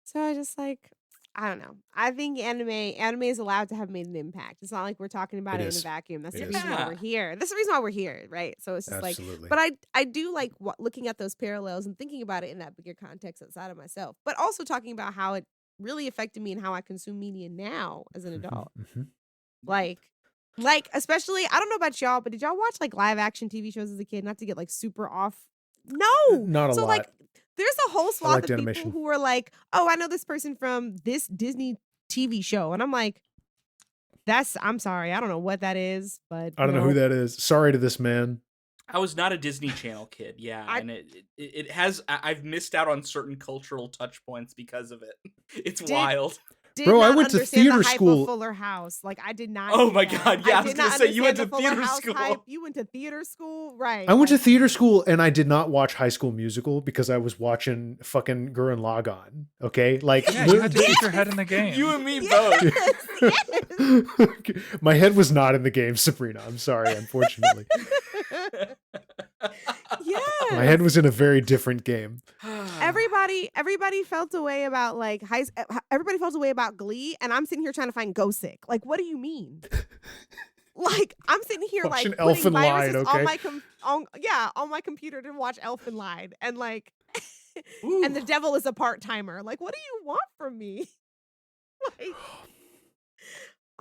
So I just like, I don't know. I think anime is allowed to have made an impact. It's not like we're talking about It it in is. a vacuum. That's It the is. reason why we're here. That's the reason why we're here, right? So it's just Absolutely. like, but I do like looking at those parallels and thinking about it in that bigger context outside of myself, but also talking about how it really affected me and how I consume media now as an adult. Mhm. Like, especially, I don't know about y'all, but did y'all watch like live action TV shows as a kid? Not to get like super off. No. Not a So lot. like, there's a whole swath liked of people animation. who are like, oh, I know this person from this Disney TV show. And I'm like, I'm sorry. I don't know what that is, but I don't know who that is. Sorry to this man. I was not a Disney Channel kid, yeah, and it has. I've missed out on certain cultural touch points because of it. It's wild. Bro, I went to theater the hype school. Of Fuller House. Like, I did not. Oh my get that. God, yeah, I was did gonna not say you went understand to the Fuller theater House school. hype. You went to theater school, right? I went to theater school and I did not watch High School Musical because I was watching fucking Gurren Lagann. Okay, like Yeah, you had to keep your head in the game. You and me both. My head was not in the game, Sabrina. I'm sorry, unfortunately. Yeah. My head was in a very different game. Everybody felt a way about like everybody felt a way about Glee, and I'm sitting here trying to find Go Sick. Like, what do you mean? Like, I'm sitting here Watch like an Elf putting and Lied, viruses okay? on my computer to watch Elf and Lied, and like, and the devil is a part timer. Like, what do you want from me? Like,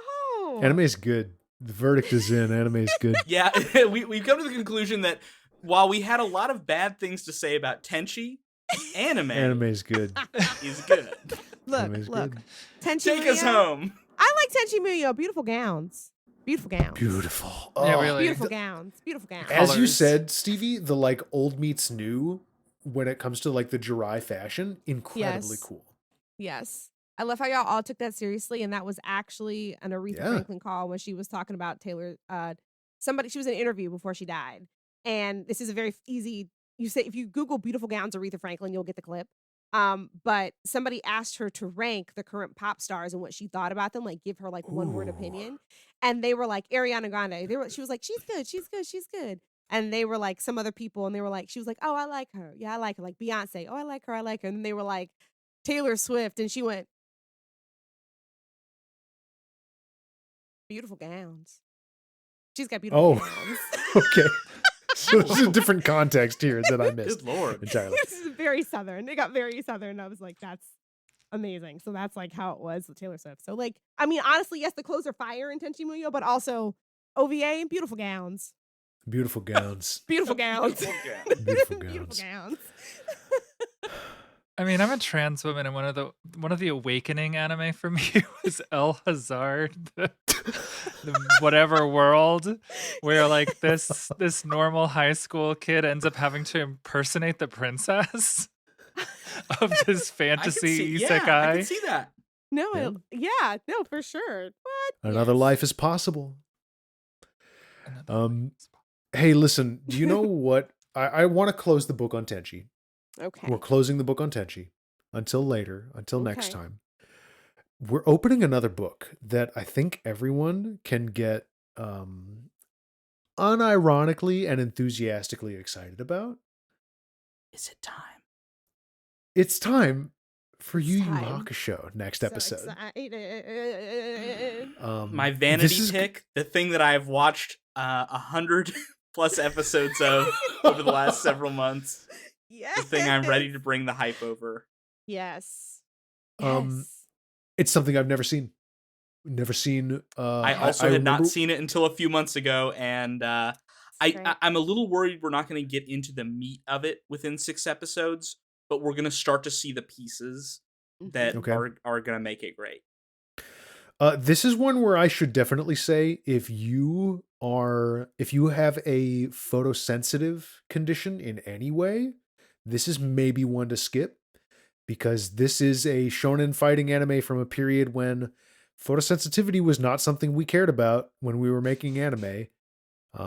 oh, Anime is good. The verdict is in. Anime is good. Yeah, we've come to the conclusion that while we had a lot of bad things to say about Tenchi, anime is good. is good. Look, good. Tenchi Take us Muyo. home. I like Tenchi Muyo. Beautiful gowns. Beautiful gowns. Beautiful. Yeah, Oh. really. Beautiful gowns. Beautiful gowns. As you Colors. said, Stevie, the like old meets new when it comes to like the Jirai fashion, incredibly Yes. cool. Yes. I love how y'all all took that seriously, and that was actually an Aretha Yeah. Franklin call when she was talking about Taylor. She was in an interview before she died, and this is a very easy. You say if you Google "beautiful gowns" Aretha Franklin, you'll get the clip. But somebody asked her to rank the current pop stars and what she thought about them, like give her like one word Ooh. opinion, and they were like Ariana Grande. She was like, she's good, she's good, she's good. And they were like some other people, and they were like, she was like, oh, I like her, yeah, I like her, like Beyonce, oh, I like her, I like her. And they were like Taylor Swift, and she went. Beautiful gowns. She's got beautiful gowns. Okay. So there's a different context here that I missed Good Lord. entirely. This is very Southern. It got very Southern. I was like, that's amazing. So that's like how it was with Taylor Swift. So like, I mean, honestly, yes, the clothes are fire in Tenchi Muyo, but also OVA and beautiful gowns. Beautiful gowns. Beautiful gowns. Beautiful Beautiful gowns. gowns. I mean, I'm a trans woman, and one of the awakening anime for me was El Hazard, the whatever world, where like this normal high school kid ends up having to impersonate the princess of this fantasy isekai. I can see that. No, Yeah. no, for sure. What? Another life is possible. Hey, listen, do you know what? I want to close the book on Tenchi. Okay. We're closing the book on Tenchi until later, until next Okay. time. We're opening another book that I think everyone can get unironically and enthusiastically excited about. Is it time? It's time for Yu Yu time. Hakusho next So episode. excited. My vanity this is- pick, the thing that I've watched 100 plus episodes of over the last several months, Yes. the thing I'm ready to bring the hype over. Yes. Um, Yes. It's something I've never seen. Never seen. I also had remember- not seen it until a few months ago, and Great. I'm a little worried we're not going to get into the meat of it within 6 episodes, but we're going to start to see the pieces that Okay. are going to make it great. This is one where I should definitely say if you have a photosensitive condition in any way, this is maybe one to skip, because this is a shonen fighting anime from a period when photosensitivity was not something we cared about when we were making anime.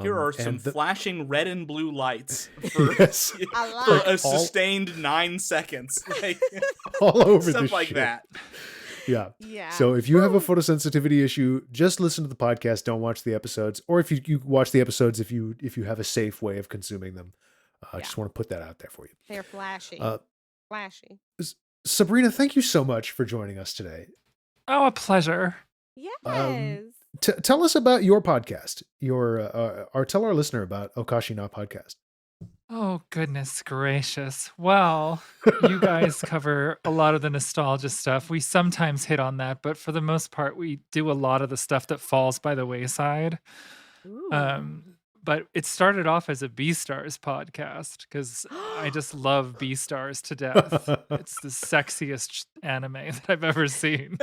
Here are some and the- flashing red and blue lights for, Yes. I for like a all- sustained 9 seconds. Like, all over stuff this like shit. that. Yeah. Yeah. So if you have a photosensitivity issue, just listen to the podcast. Don't watch the episodes, or if you watch the episodes, if you have a safe way of consuming them. I just want to put that out there for you. They're flashy. Flashy. Sabrina, thank you so much for joining us today. Oh, a pleasure. Yes. Tell us about your podcast. Or tell our listener about Okashi Na podcast. Oh, goodness gracious. Well, you guys cover a lot of the nostalgia stuff. We sometimes hit on that, but for the most part, we do a lot of the stuff that falls by the wayside. Ooh. But it started off as a B-Stars podcast because I just love B-Stars to death. It's the sexiest anime that I've ever seen.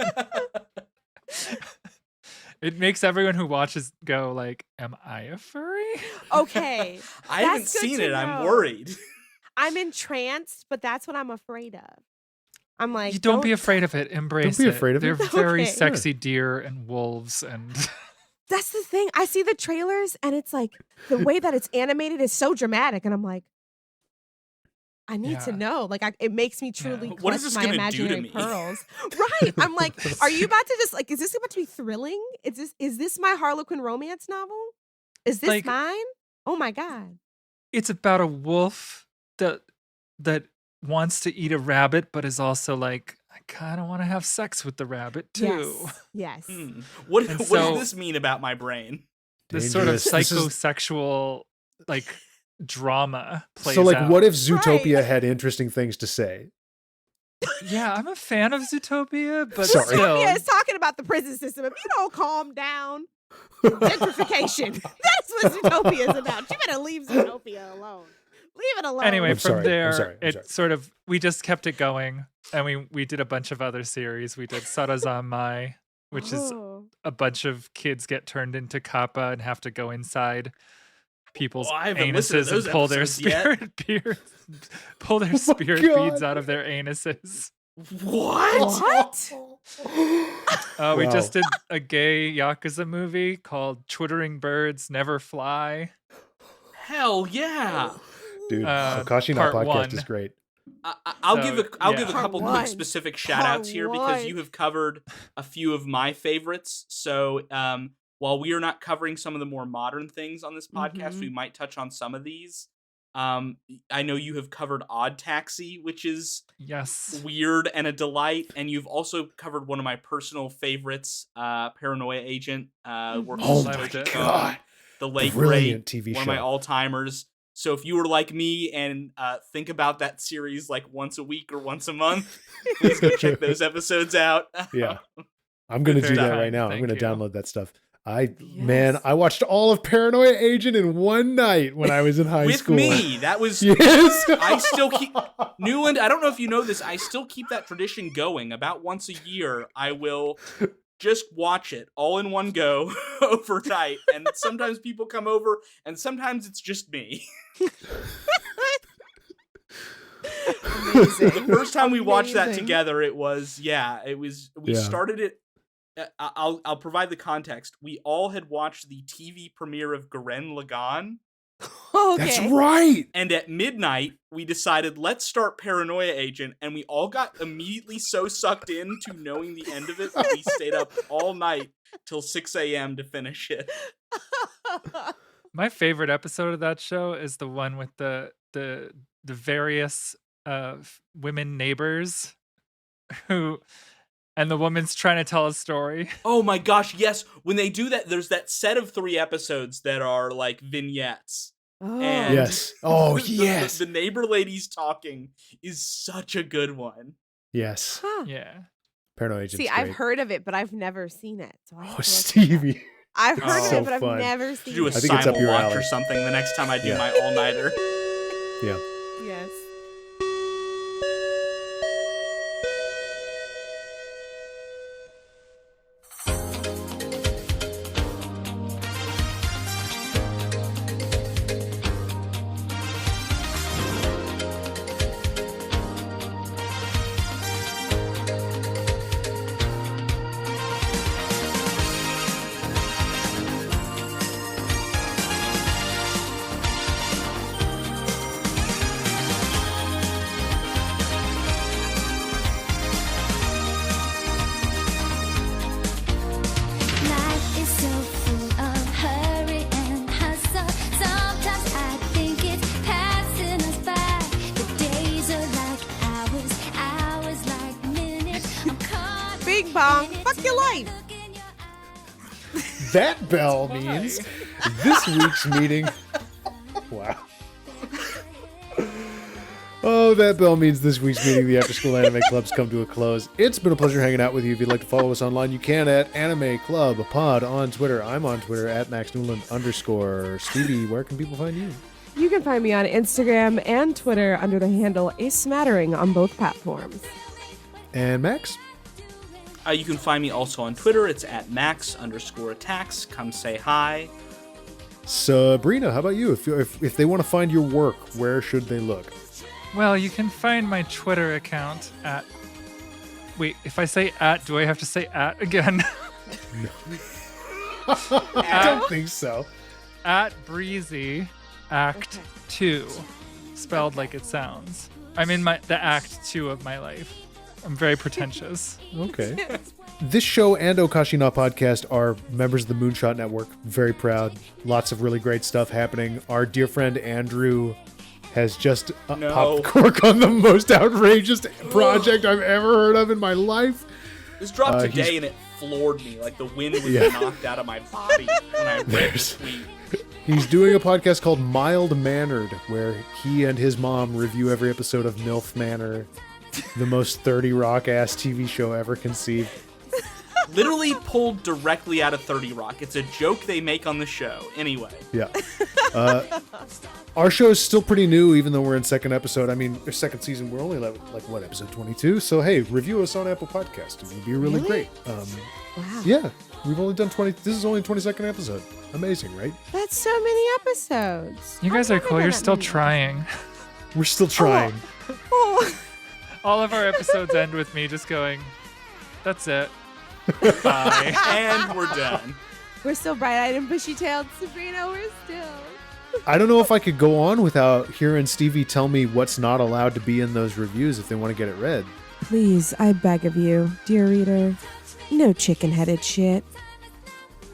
It makes everyone who watches go like, am I a furry? Okay. I haven't That's good seen to it. I'm know. worried. I'm entranced, but that's what I'm afraid of. I'm like, You don't be afraid of it. Embrace be it. afraid of They're it. very Okay. sexy deer and wolves and That's the thing. I see the trailers and it's like the way that it's animated is so dramatic, and I'm like, I need to Yeah. know. Like, it makes me truly What is clutch this my gonna do to imaginary me? pearls. Right. I'm like, are you about to just like? Is this about to be thrilling? Is this my Harlequin romance novel? Is this Like- mine? Oh my god. it's about a wolf that wants to eat a rabbit, but is also like, I kind of want to have sex with the rabbit too. Yes. Hmm. What And does so- this mean about my brain? This sort of Dangerous. This is- psychosexual like drama plays So, like, out. what if Zootopia Right. had interesting things to say? Yeah, I'm a fan of Zootopia, but Sorry. still, Yeah, it's talking about the prison system. If you don't calm down, gentrification. That's what Zootopia is about. You better leave Zootopia alone. Leave it alone. anyway, I'm from sorry, I'm there, sorry, I'm it sorry. sort of we just kept it going, and we did a bunch of other series. We did Sarazanmai, which is Oh. a bunch of kids get turned into kappa and have to go inside people's Oh, I haven't listened to anuses and those pull their episodes yet. spirit beards, pull their spirit God. beads out of their anuses. What? We Wow. just did a gay Yakuza movie called Twittering Birds Never Fly. Hell yeah! Dude, Uh, Akashi part podcast one. is great. I'll So, give a yeah. couple Part one. quick specific shout outs here because Part you have covered a few of my favorites. So while we are not covering some of the more modern things on this podcast, we might touch on some of these. I know you have covered Odd Taxi, which is Yes. weird and a delight, and you've also covered one of my personal favorites, Paranoia Agent, working Oh with my Satoshi Kon, God. the late Brilliant great, TV one show. of my all-timers. So if you were like me and think about that series like once a week or once a month, please go check those episodes out. Yeah. I'm going to Very do that kind. right now. I'm Thank going to you. download that stuff. Man, I watched all of Paranoia Agent in one night when I was in high With school. me, that was Yes. I still keep Newland. I don't know if you know this. I still keep that tradition going. About once a year, I will just watch it all in one go overnight. And sometimes people come over, and sometimes it's just me. Amazing. The first time we watched that Amazing. together, we Yeah. started it. I'll provide the context. We all had watched the TV premiere of Gurren Lagann. Okay. That's right. And at midnight, we decided, let's start Paranoia Agent, and we all got immediately so sucked into knowing the end of it that we stayed up all night till 6 a.m. to finish it. My favorite episode of that show is the one with the various women neighbors who, and the woman's trying to tell a story. Oh my gosh, yes. When they do that, there's that set of 3 episodes that are like vignettes. Oh. And Yes. Oh, the- yes. The neighbor ladies talking is such a good one. Yes. Huh. Yeah. Paranoia Agent's See, I've great. heard of it, but I've never seen it. So I have Oh, to look it up. Stevie. I've heard of so it, but fun. I've never seen Do a it. I think it's up simul your watch alley. or something the next time I do Yeah. my all-nighter. Yeah. Yes. Life is so full of hurry and hustle. Sometimes I think it's passing us by. The days are like hours, hours like minutes. I'm caught Bing bong. in it Fuck your life. look in your eyes. That bell means this week's meeting. Wow. Oh, that bell means this week's meeting of the After School Anime Club's come to a close. It's been a pleasure hanging out with you. If you'd like to follow us online, you can at Anime Club Pod on Twitter. I'm on Twitter at @MaxNewland_. Stevie, where can people find you? You can find me on Instagram and Twitter under the handle A Smattering on both platforms. And Max? You can find me also on Twitter. It's at Max_attacks. Come say hi. Sabrina, how about you? If they want to find your work, where should they look? Well, you can find my Twitter account at... Wait, if I say at, do I have to say at again? I don't think so. At Breezy Act 2, spelled like it sounds. I'm in the Act 2 of my life. I'm very pretentious. Okay. This show and Okashina podcast are members of the Moonshot Network. Very proud. Lots of really great stuff happening. Our dear friend Andrew has just popped cork on the most outrageous project I've ever heard of in my life. This dropped today and it floored me. Like the wind was knocked out of my body when I read the tweet. He's doing a podcast called Mild Mannered, where he and his mom review every episode of MILF Manor, the most 30 Rock ass TV show ever conceived. Literally pulled directly out of 30 Rock. It's a joke they make on the show. Anyway. Yeah. Our show is still pretty new, even though we're in second season. We're only what, episode 22? So, hey, review us on Apple Podcast. It would be really great. Wow. Yeah. We've only done 20. This is only 22nd episode. Amazing, right? That's so many episodes. You guys are cool. You're still trying. We're still trying. Oh. All of our episodes end with me just going, that's it. Bye. And we're done. We're still bright-eyed and bushy-tailed, Sabrina. We're still. I don't know if I could go on without hearing Stevie tell me what's not allowed to be in those reviews if they want to get it read. Please, I beg of you, dear reader, no chicken-headed shit.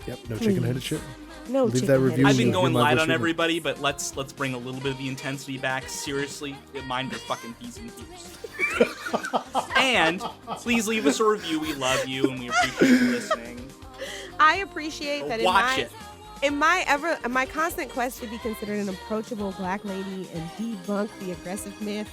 Yep, no chicken-headed shit. No Leave that review. I've been going my light voice on reader. everybody, but let's bring a little bit of the intensity back. Seriously, mind your fucking P's and Q's. And please leave us a review. We love you and we appreciate you listening. I appreciate that Watch it. in my constant quest to be considered an approachable black lady and debunk the aggressive myth,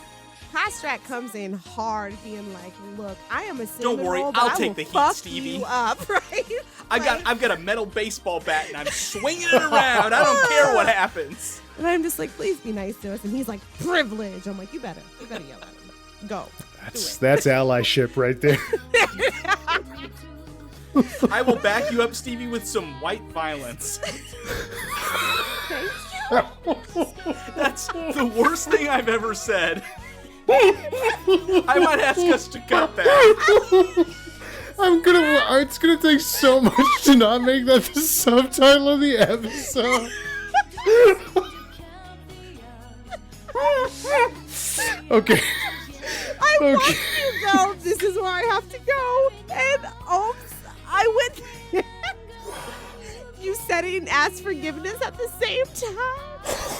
Pastrak comes in hard, being like, "Look, I am a cinnamon Don't worry, roll, but I'll I take will the heat, fuck Stevie. you up, right? I've got a metal baseball bat and I'm swinging it around. I don't care what happens. And I'm just like, please be nice to us. And he's like, privilege. I'm like, you better yell at him. Go. That's allyship right there. I will back you up, Stevie, with some white violence. Thank you. That's the worst thing I've ever said. I might ask us to cut that. It's gonna take so much to not make that the subtitle of the episode. Okay. I want you to go. This is where I have to go. And I went there. You said it and asked forgiveness at the same time.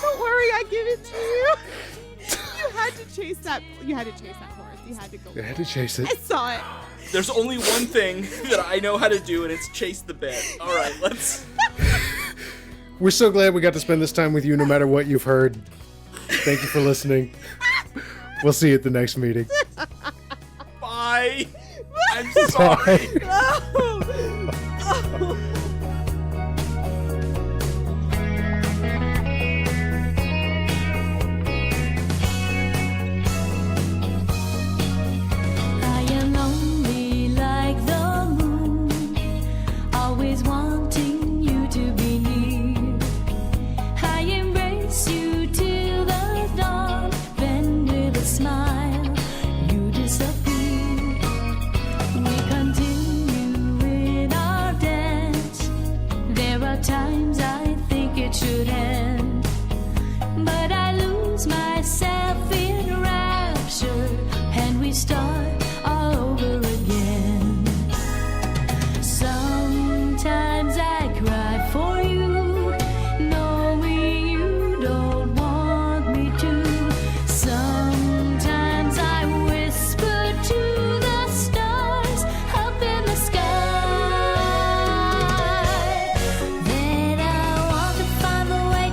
Don't worry, I give it to you. You had to chase that horse. You had to go. You had to chase it. I saw it. There's only one thing that I know how to do, and it's chase the bit. All right, let's. We're so glad we got to spend this time with you, no matter what you've heard. Thank you for listening. We'll see you at the next meeting. Bye. I'm sorry. I am lonely like the moon, always wanting you to be near. I embrace you till the dawn, then with a smile you disappear. We continue in our dance. There are times I think it should end, but I lose myself in rapture, and we start all over again. Sometimes I cry for you, knowing you don't want me to. Sometimes I whisper to the stars up in the sky that I want to find the way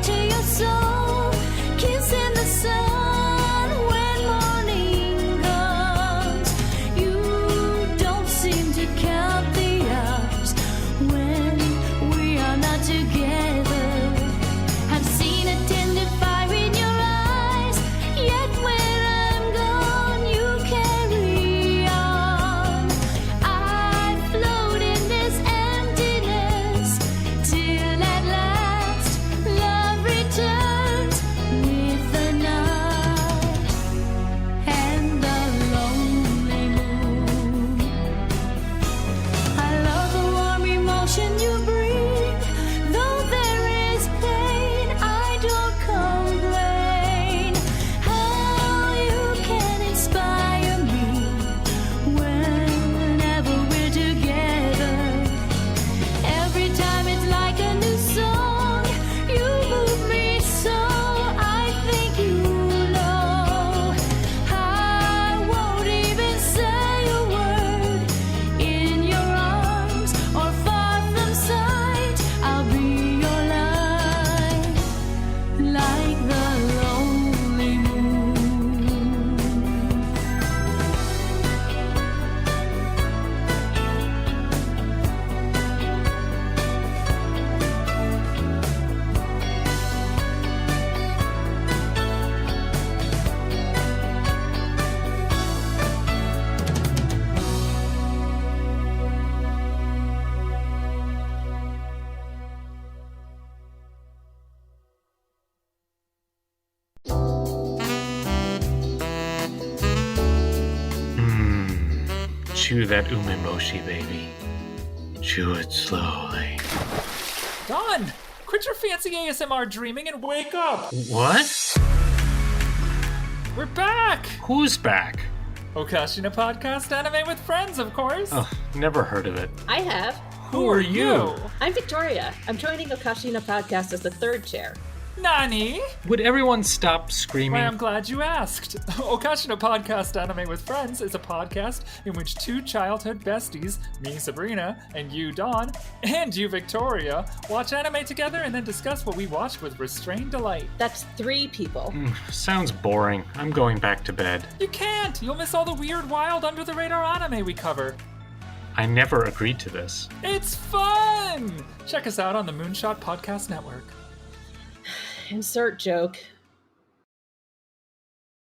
chew that umeboshi, baby. Chew it slowly. Dawn, quit your fancy ASMR dreaming and wake up. What? We're back. Who's back? Okashina Podcast Anime with Friends, of course. Oh, never heard of it. I have. Who are you? I'm Victoria. I'm joining Okashina Podcast as the third chair. Nani? Would everyone stop screaming? Why, I'm glad you asked. Okashina Podcast Anime with Friends is a podcast in which two childhood besties, me, Sabrina, and you, Dawn, and you, Victoria, watch anime together and then discuss what we watched with restrained delight. That's 3 people. Sounds boring. I'm going back to bed. You can't! You'll miss all the weird, wild, under-the-radar anime we cover. I never agreed to this. It's fun! Check us out on the Moonshot Podcast Network. Insert joke.